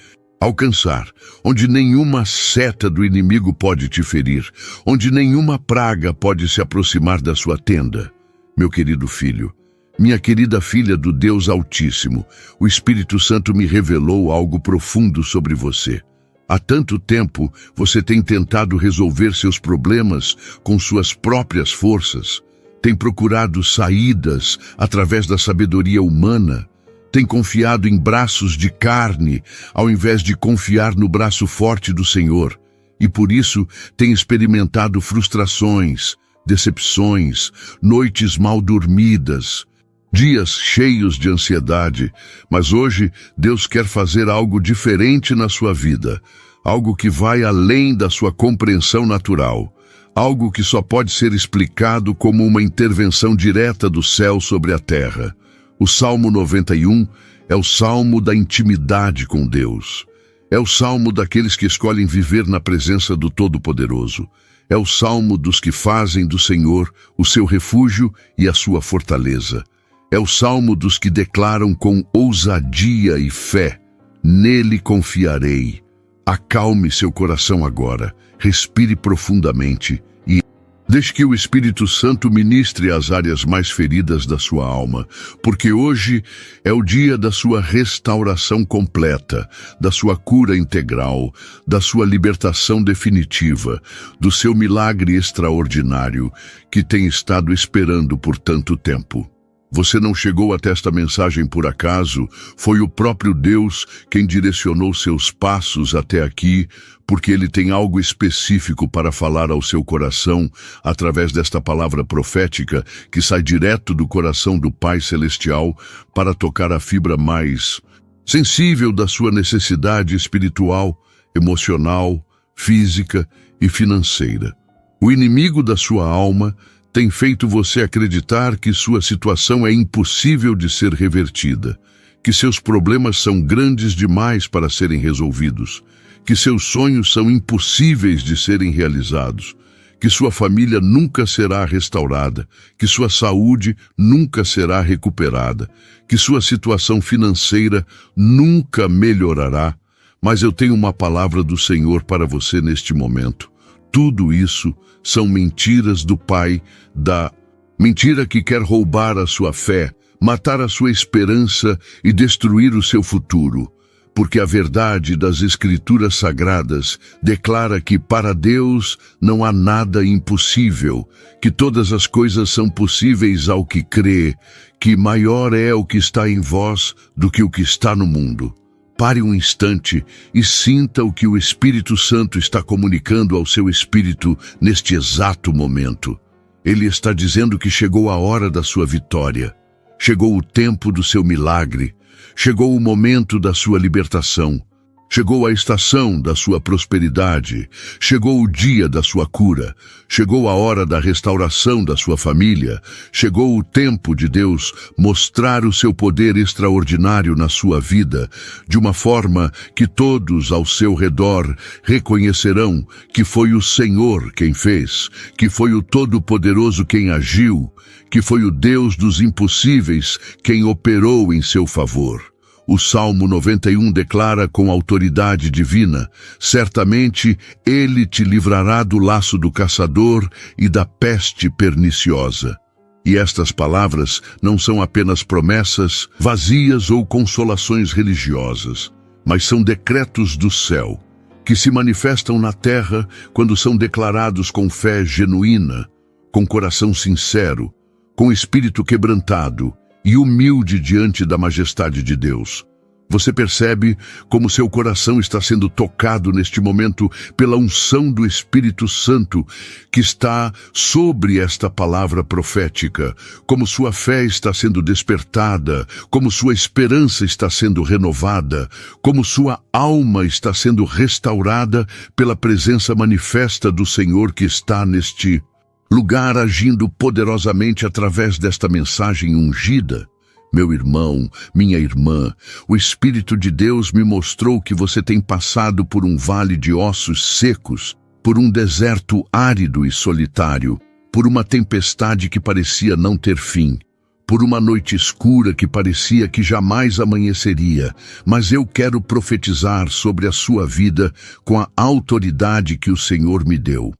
alcançar, onde nenhuma seta do inimigo pode te ferir, onde nenhuma praga pode se aproximar da sua tenda. Meu querido filho, minha querida filha do Deus Altíssimo, o Espírito Santo me revelou algo profundo sobre você. Há tanto tempo você tem tentado resolver seus problemas com suas próprias forças, tem procurado saídas através da sabedoria humana, tem confiado em braços de carne, ao invés de confiar no braço forte do Senhor, e por isso tem experimentado frustrações, decepções, noites mal dormidas, dias cheios de ansiedade. Mas hoje Deus quer fazer algo diferente na sua vida, algo que vai além da sua compreensão natural, algo que só pode ser explicado como uma intervenção direta do céu sobre a terra. O Salmo 91 é o salmo da intimidade com Deus. É o salmo daqueles que escolhem viver na presença do Todo-Poderoso. É o salmo dos que fazem do Senhor o seu refúgio e a sua fortaleza. É o salmo dos que declaram com ousadia e fé: nele confiarei. Acalme seu coração agora, respire profundamente e Deixe que o Espírito Santo ministre as áreas mais feridas da sua alma, porque hoje é o dia da sua restauração completa, da sua cura integral, da sua libertação definitiva, do seu milagre extraordinário que tem estado esperando por tanto tempo. Você não chegou até esta mensagem por acaso, foi o próprio Deus quem direcionou seus passos até aqui, porque Ele tem algo específico para falar ao seu coração através desta palavra profética que sai direto do coração do Pai Celestial para tocar a fibra mais sensível da sua necessidade espiritual, emocional, física e financeira. O inimigo da sua alma tem feito você acreditar que sua situação é impossível de ser revertida, que seus problemas são grandes demais para serem resolvidos, que seus sonhos são impossíveis de serem realizados, que sua família nunca será restaurada, que sua saúde nunca será recuperada, que sua situação financeira nunca melhorará. Mas eu tenho uma palavra do Senhor para você neste momento. Tudo isso são mentiras do pai da mentira que quer roubar a sua fé, matar a sua esperança e destruir o seu futuro. Porque a verdade das Escrituras Sagradas declara que para Deus não há nada impossível, que todas as coisas são possíveis ao que crê, que maior é o que está em vós do que o que está no mundo. Pare um instante e sinta o que o Espírito Santo está comunicando ao seu espírito neste exato momento. Ele está dizendo que chegou a hora da sua vitória, chegou o tempo do seu milagre, chegou o momento da sua libertação, chegou a estação da sua prosperidade, chegou o dia da sua cura, chegou a hora da restauração da sua família, chegou o tempo de Deus mostrar o seu poder extraordinário na sua vida, de uma forma que todos ao seu redor reconhecerão que foi o Senhor quem fez, que foi o Todo-Poderoso quem agiu, que foi o Deus dos impossíveis quem operou em seu favor. O Salmo 91 declara com autoridade divina: certamente Ele te livrará do laço do caçador e da peste perniciosa. E estas palavras não são apenas promessas vazias ou consolações religiosas, mas são decretos do céu, que se manifestam na terra quando são declarados com fé genuína, com coração sincero, com espírito quebrantado e humilde diante da majestade de Deus. Você percebe como seu coração está sendo tocado neste momento pela unção do Espírito Santo que está sobre esta palavra profética, como sua fé está sendo despertada, como sua esperança está sendo renovada, como sua alma está sendo restaurada pela presença manifesta do Senhor que está neste lugar agindo poderosamente através desta mensagem ungida. Meu irmão, minha irmã, o Espírito de Deus me mostrou que você tem passado por um vale de ossos secos, por um deserto árido e solitário, por uma tempestade que parecia não ter fim, por uma noite escura que parecia que jamais amanheceria, mas eu quero profetizar sobre a sua vida com a autoridade que o Senhor me deu.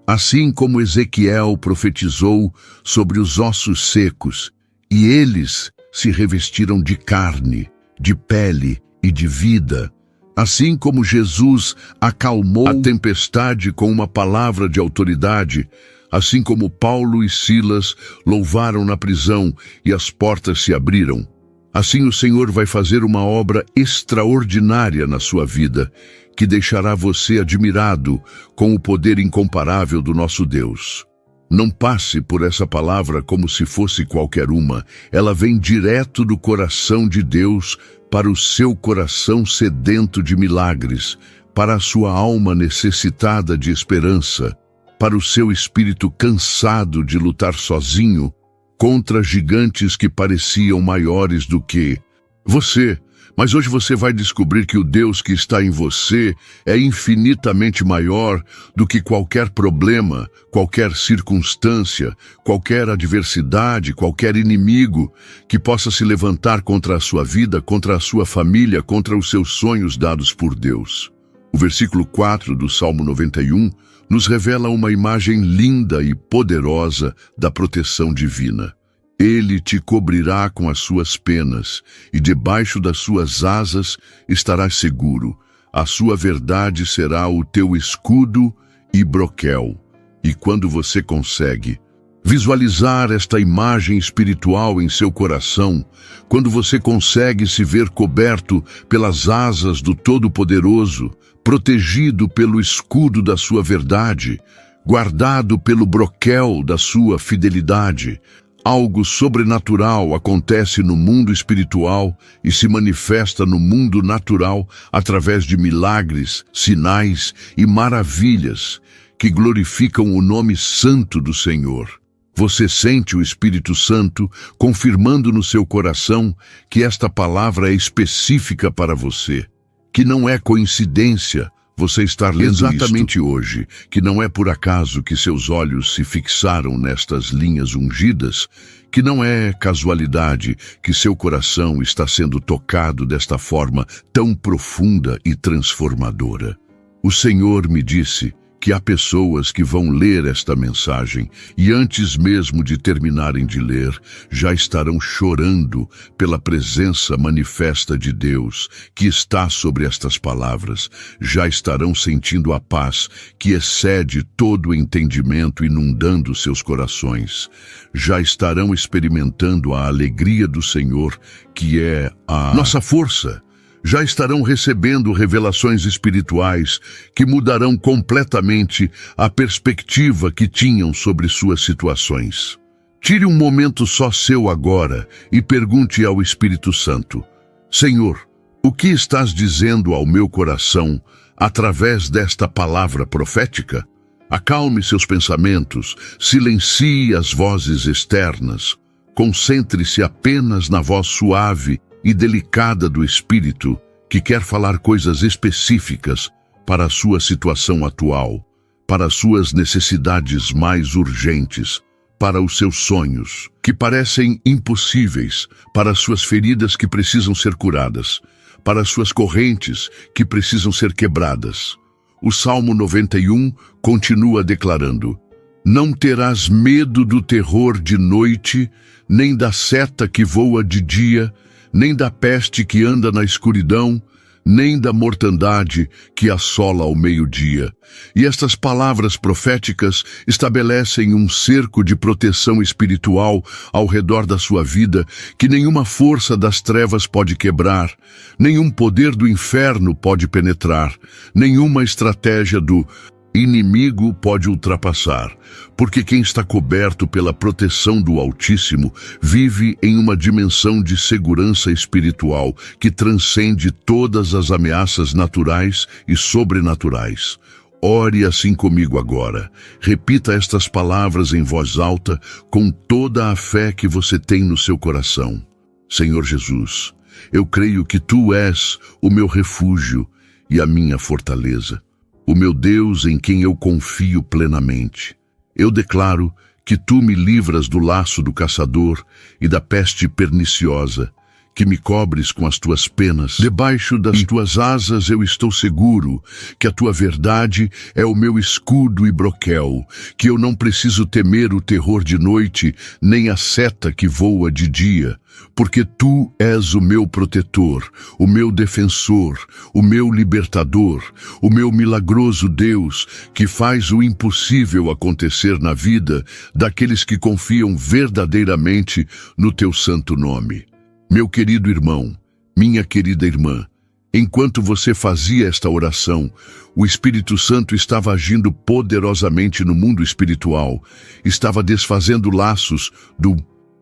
Assim como Ezequiel profetizou sobre os ossos secos, e eles se revestiram de carne, de pele e de vida. Assim como Jesus acalmou a tempestade com uma palavra de autoridade, assim como Paulo e Silas louvaram na prisão e as portas se abriram, assim o Senhor vai fazer uma obra extraordinária na sua vida, que deixará você admirado com o poder incomparável do nosso Deus. Não passe por essa palavra como se fosse qualquer uma. Ela vem direto do coração de Deus para o seu coração sedento de milagres, para a sua alma necessitada de esperança, para o seu espírito cansado de lutar sozinho contra gigantes que pareciam maiores do que você. Mas hoje você vai descobrir que o Deus que está em você é infinitamente maior do que qualquer problema, qualquer circunstância, qualquer adversidade, qualquer inimigo que possa se levantar contra a sua vida, contra a sua família, contra os seus sonhos dados por Deus. O versículo 4 do Salmo 91 nos revela uma imagem linda e poderosa da proteção divina. Ele te cobrirá com as suas penas, e debaixo das suas asas estarás seguro. A sua verdade será o teu escudo e broquel. E quando você consegue visualizar esta imagem espiritual em seu coração, quando você consegue se ver coberto pelas asas do Todo-Poderoso, protegido pelo escudo da sua verdade, guardado pelo broquel da sua fidelidade, algo sobrenatural acontece no mundo espiritual e se manifesta no mundo natural através de milagres, sinais e maravilhas que glorificam o nome santo do Senhor. Você sente o Espírito Santo confirmando no seu coração que esta palavra é específica para você, que não é coincidência você estar lendo exatamente hoje, que não é por acaso que seus olhos se fixaram nestas linhas ungidas, que não é casualidade que seu coração está sendo tocado desta forma tão profunda e transformadora. O Senhor me disse que há pessoas que vão ler esta mensagem e antes mesmo de terminarem de ler, já estarão chorando pela presença manifesta de Deus que está sobre estas palavras, já estarão sentindo a paz que excede todo o entendimento inundando seus corações, já estarão experimentando a alegria do Senhor que é a nossa força. Já estarão recebendo revelações espirituais que mudarão completamente a perspectiva que tinham sobre suas situações. Tire um momento só seu agora e pergunte ao Espírito Santo: Senhor, o que estás dizendo ao meu coração através desta palavra profética? Acalme seus pensamentos, silencie as vozes externas, concentre-se apenas na voz suave e delicada do Espírito, que quer falar coisas específicas para a sua situação atual, para as suas necessidades mais urgentes, para os seus sonhos, que parecem impossíveis, para as suas feridas que precisam ser curadas, para as suas correntes que precisam ser quebradas. O Salmo 91 continua declarando: Não terás medo do terror de noite, nem da seta que voa de dia, nem da peste que anda na escuridão, nem da mortandade que assola ao meio-dia. E estas palavras proféticas estabelecem um cerco de proteção espiritual ao redor da sua vida que nenhuma força das trevas pode quebrar, nenhum poder do inferno pode penetrar, nenhuma estratégia do inimigo pode ultrapassar, porque quem está coberto pela proteção do Altíssimo vive em uma dimensão de segurança espiritual que transcende todas as ameaças naturais e sobrenaturais. Ore assim comigo agora. Repita estas palavras em voz alta com toda a fé que você tem no seu coração. Senhor Jesus, eu creio que Tu és o meu refúgio e a minha fortaleza, o meu Deus em quem eu confio plenamente. Eu declaro que Tu me livras do laço do caçador e da peste perniciosa, que me cobres com as Tuas penas. Debaixo das Tuas asas eu estou seguro, que a Tua verdade é o meu escudo e broquel, que eu não preciso temer o terror de noite, nem a seta que voa de dia, porque Tu és o meu protetor, o meu defensor, o meu libertador, o meu milagroso Deus, que faz o impossível acontecer na vida daqueles que confiam verdadeiramente no Teu santo nome. Meu querido irmão, minha querida irmã, enquanto você fazia esta oração, o Espírito Santo estava agindo poderosamente no mundo espiritual, estava desfazendo laços do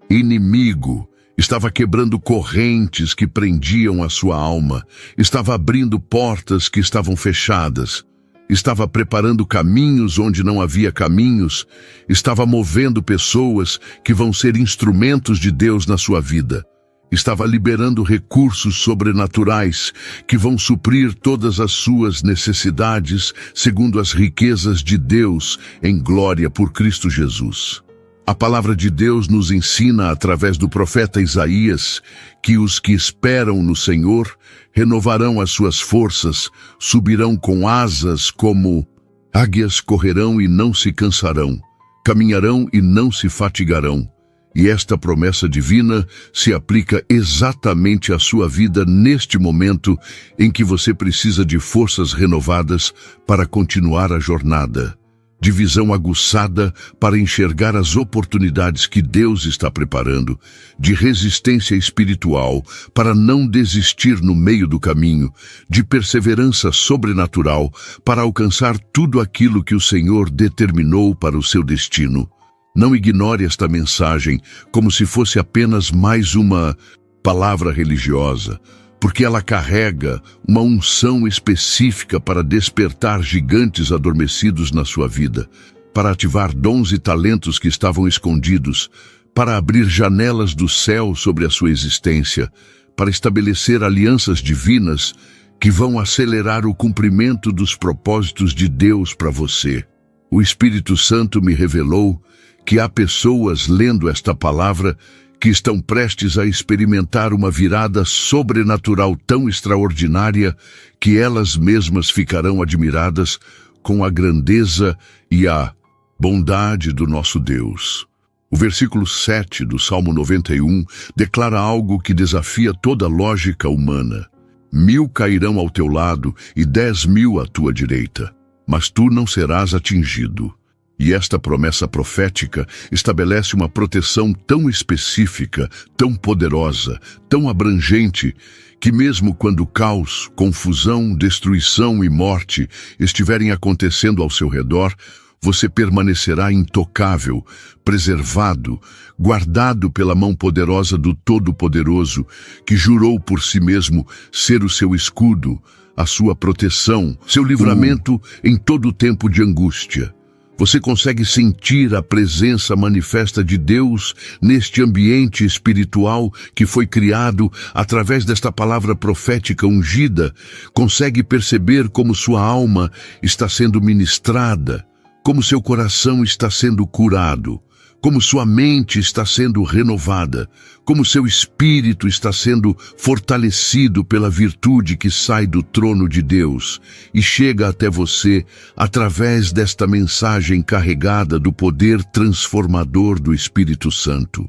inimigo, estava quebrando correntes que prendiam a sua alma, estava abrindo portas que estavam fechadas, estava preparando caminhos onde não havia caminhos, estava movendo pessoas que vão ser instrumentos de Deus na sua vida. Estava liberando recursos sobrenaturais que vão suprir todas as suas necessidades segundo as riquezas de Deus em glória por Cristo Jesus. A palavra de Deus nos ensina, através do profeta Isaías, que os que esperam no Senhor renovarão as suas forças, subirão com asas como águias, correrão e não se cansarão, caminharão e não se fatigarão. E esta promessa divina se aplica exatamente à sua vida neste momento em que você precisa de forças renovadas para continuar a jornada, de visão aguçada para enxergar as oportunidades que Deus está preparando, de resistência espiritual para não desistir no meio do caminho, de perseverança sobrenatural para alcançar tudo aquilo que o Senhor determinou para o seu destino. Não ignore esta mensagem como se fosse apenas mais uma palavra religiosa, porque ela carrega uma unção específica para despertar gigantes adormecidos na sua vida, para ativar dons e talentos que estavam escondidos, para abrir janelas do céu sobre a sua existência, para estabelecer alianças divinas que vão acelerar o cumprimento dos propósitos de Deus para você. O Espírito Santo me revelou que há pessoas lendo esta palavra que estão prestes a experimentar uma virada sobrenatural tão extraordinária que elas mesmas ficarão admiradas com a grandeza e a bondade do nosso Deus. O versículo 7 do Salmo 91 declara algo que desafia toda a lógica humana. 1000 cairão ao teu lado e 10.000 à tua direita, mas tu não serás atingido. E esta promessa profética estabelece uma proteção tão específica, tão poderosa, tão abrangente, que mesmo quando caos, confusão, destruição e morte estiverem acontecendo ao seu redor, você permanecerá intocável, preservado, guardado pela mão poderosa do Todo-Poderoso, que jurou por si mesmo ser o seu escudo, a sua proteção, seu livramento em todo o tempo de angústia. Você consegue sentir a presença manifesta de Deus neste ambiente espiritual que foi criado através desta palavra profética ungida? Consegue perceber como sua alma está sendo ministrada, como seu coração está sendo curado, como sua mente está sendo renovada, como seu espírito está sendo fortalecido pela virtude que sai do trono de Deus e chega até você através desta mensagem carregada do poder transformador do Espírito Santo.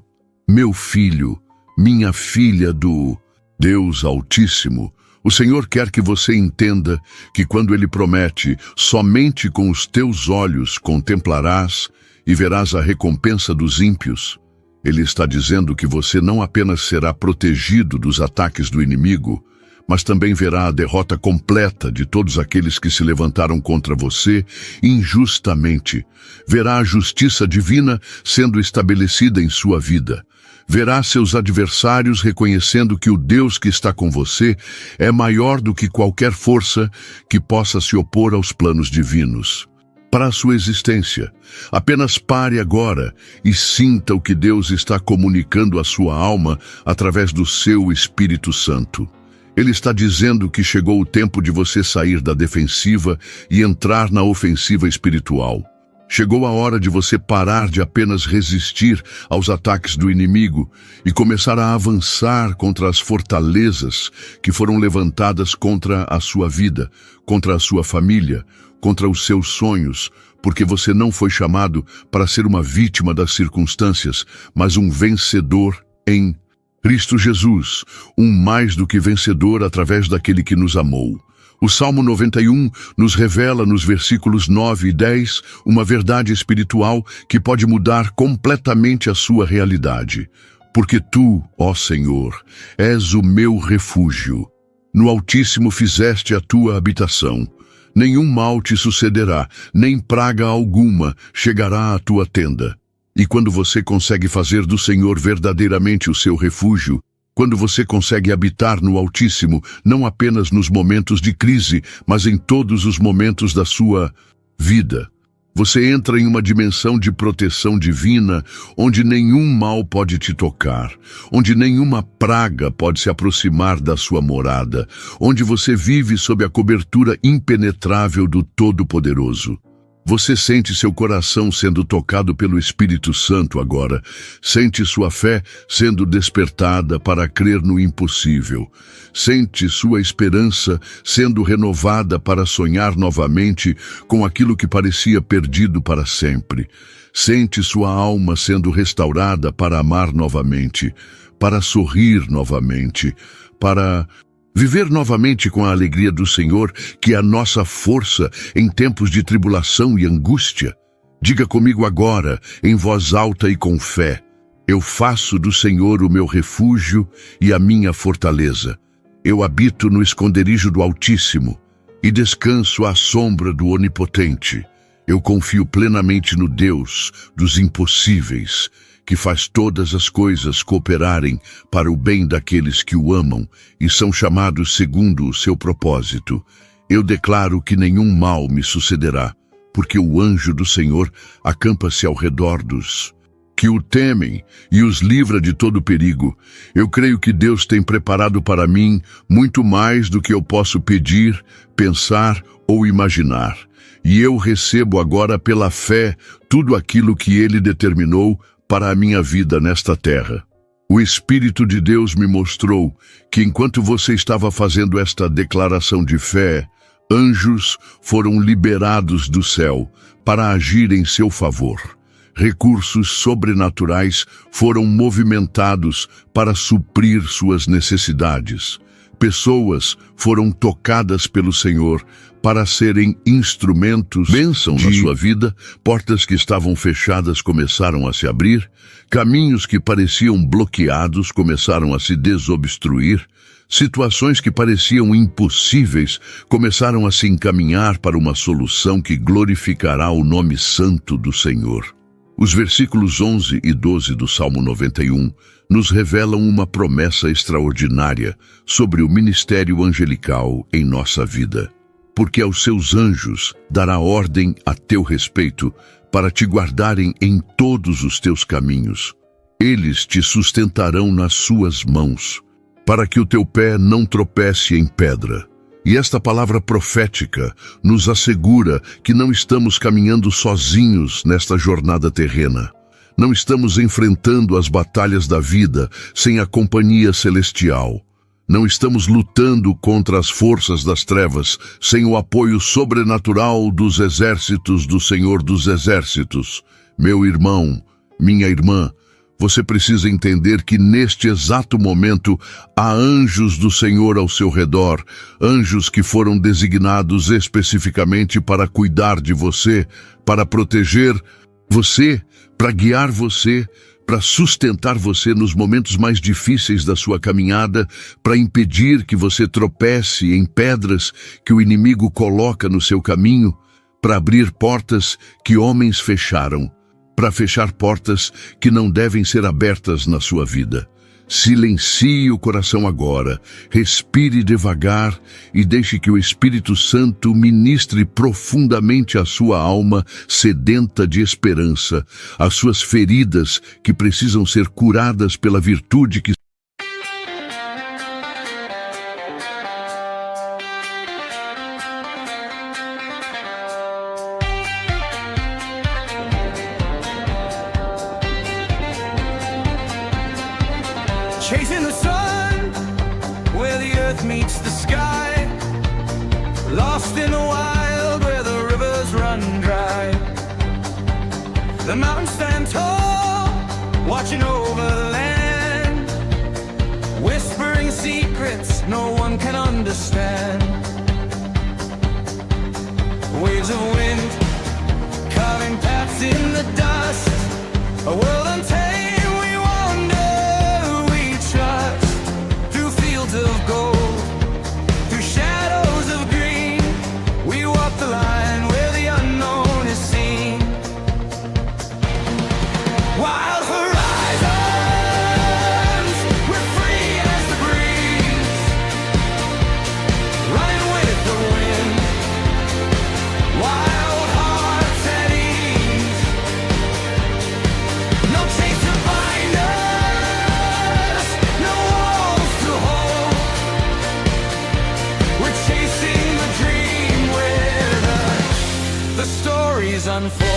Meu filho, minha filha do Deus Altíssimo, o Senhor quer que você entenda que quando Ele promete, somente com os teus olhos contemplarás e verás a recompensa dos ímpios, Ele está dizendo que você não apenas será protegido dos ataques do inimigo, mas também verá a derrota completa de todos aqueles que se levantaram contra você injustamente. Verá a justiça divina sendo estabelecida em sua vida. Verá seus adversários reconhecendo que o Deus que está com você é maior do que qualquer força que possa se opor aos planos divinos. Para a sua existência, apenas pare agora e sinta o que Deus está comunicando à sua alma através do seu Espírito Santo. Ele está dizendo que chegou o tempo de você sair da defensiva e entrar na ofensiva espiritual. Chegou a hora de você parar de apenas resistir aos ataques do inimigo e começar a avançar contra as fortalezas que foram levantadas contra a sua vida, contra a sua família, contra os seus sonhos, porque você não foi chamado para ser uma vítima das circunstâncias, mas um vencedor em Cristo Jesus, um mais do que vencedor através daquele que nos amou. O Salmo 91 nos revela nos versículos 9 e 10 uma verdade espiritual que pode mudar completamente a sua realidade. Porque tu, ó Senhor, és o meu refúgio. No Altíssimo fizeste a tua habitação. Nenhum mal te sucederá, nem praga alguma chegará à tua tenda. E quando você consegue fazer do Senhor verdadeiramente o seu refúgio, quando você consegue habitar no Altíssimo, não apenas nos momentos de crise, mas em todos os momentos da sua vida, você entra em uma dimensão de proteção divina, onde nenhum mal pode te tocar, onde nenhuma praga pode se aproximar da sua morada, onde você vive sob a cobertura impenetrável do Todo-Poderoso. Você sente seu coração sendo tocado pelo Espírito Santo agora. Sente sua fé sendo despertada para crer no impossível. Sente sua esperança sendo renovada para sonhar novamente com aquilo que parecia perdido para sempre. Sente sua alma sendo restaurada para amar novamente, para sorrir novamente, para viver novamente com a alegria do Senhor, que é a nossa força em tempos de tribulação e angústia. Diga comigo agora, em voz alta e com fé: eu faço do Senhor o meu refúgio e a minha fortaleza. Eu habito no esconderijo do Altíssimo e descanso à sombra do Onipotente. Eu confio plenamente no Deus dos impossíveis, que faz todas as coisas cooperarem para o bem daqueles que o amam e são chamados segundo o seu propósito. Eu declaro que nenhum mal me sucederá, porque o anjo do Senhor acampa-se ao redor dos que o temem e os livra de todo perigo. Eu creio que Deus tem preparado para mim muito mais do que eu posso pedir, pensar ou imaginar. E eu recebo agora pela fé tudo aquilo que Ele determinou para a minha vida nesta terra. O Espírito de Deus me mostrou que enquanto você estava fazendo esta declaração de fé, anjos foram liberados do céu para agir em seu favor. Recursos sobrenaturais foram movimentados para suprir suas necessidades. Pessoas foram tocadas pelo Senhor para serem instrumentos, bênção na sua vida. Portas que estavam fechadas começaram a se abrir, caminhos que pareciam bloqueados começaram a se desobstruir, situações que pareciam impossíveis começaram a se encaminhar para uma solução que glorificará o nome santo do Senhor. Os versículos 11 e 12 do Salmo 91 nos revelam uma promessa extraordinária sobre o ministério angelical em nossa vida. Porque aos seus anjos dará ordem a teu respeito, para te guardarem em todos os teus caminhos. Eles te sustentarão nas suas mãos, para que o teu pé não tropece em pedra. E esta palavra profética nos assegura que não estamos caminhando sozinhos nesta jornada terrena. Não estamos enfrentando as batalhas da vida sem a companhia celestial. Não estamos lutando contra as forças das trevas sem o apoio sobrenatural dos exércitos do Senhor dos Exércitos. Meu irmão, minha irmã, você precisa entender que neste exato momento há anjos do Senhor ao seu redor, anjos que foram designados especificamente para cuidar de você, para proteger você, para guiar você, para sustentar você nos momentos mais difíceis da sua caminhada, para impedir que você tropece em pedras que o inimigo coloca no seu caminho, para abrir portas que homens fecharam, para fechar portas que não devem ser abertas na sua vida. Silencie o coração agora, respire devagar e deixe que o Espírito Santo ministre profundamente a sua alma sedenta de esperança, as suas feridas que precisam ser curadas pela virtude que chasing the sun, where the earth meets the sky, lost in the wild where the rivers run dry. The mountains stand tall, watching over the land, whispering secrets no one can understand. Waves of wind, carving paths in the dust, a world untamed. Of gold, through shadows of green, we walk the line where the unknown is seen. Wild horizons, we're free as the breeze, running with the wind. Wild hearts at ease, no chains to bind us, no walls to hold. We're chasing the dream where the unfold.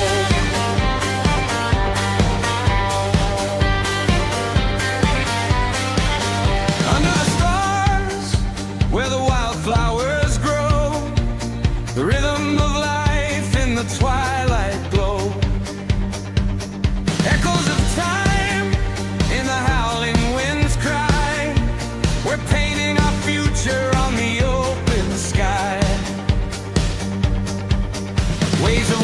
Under the stars, where the wildflowers grow, the rhythm of life in the twilight glow, echoes of time in the howling winds cry. We're painting our future on the open sky. Waves of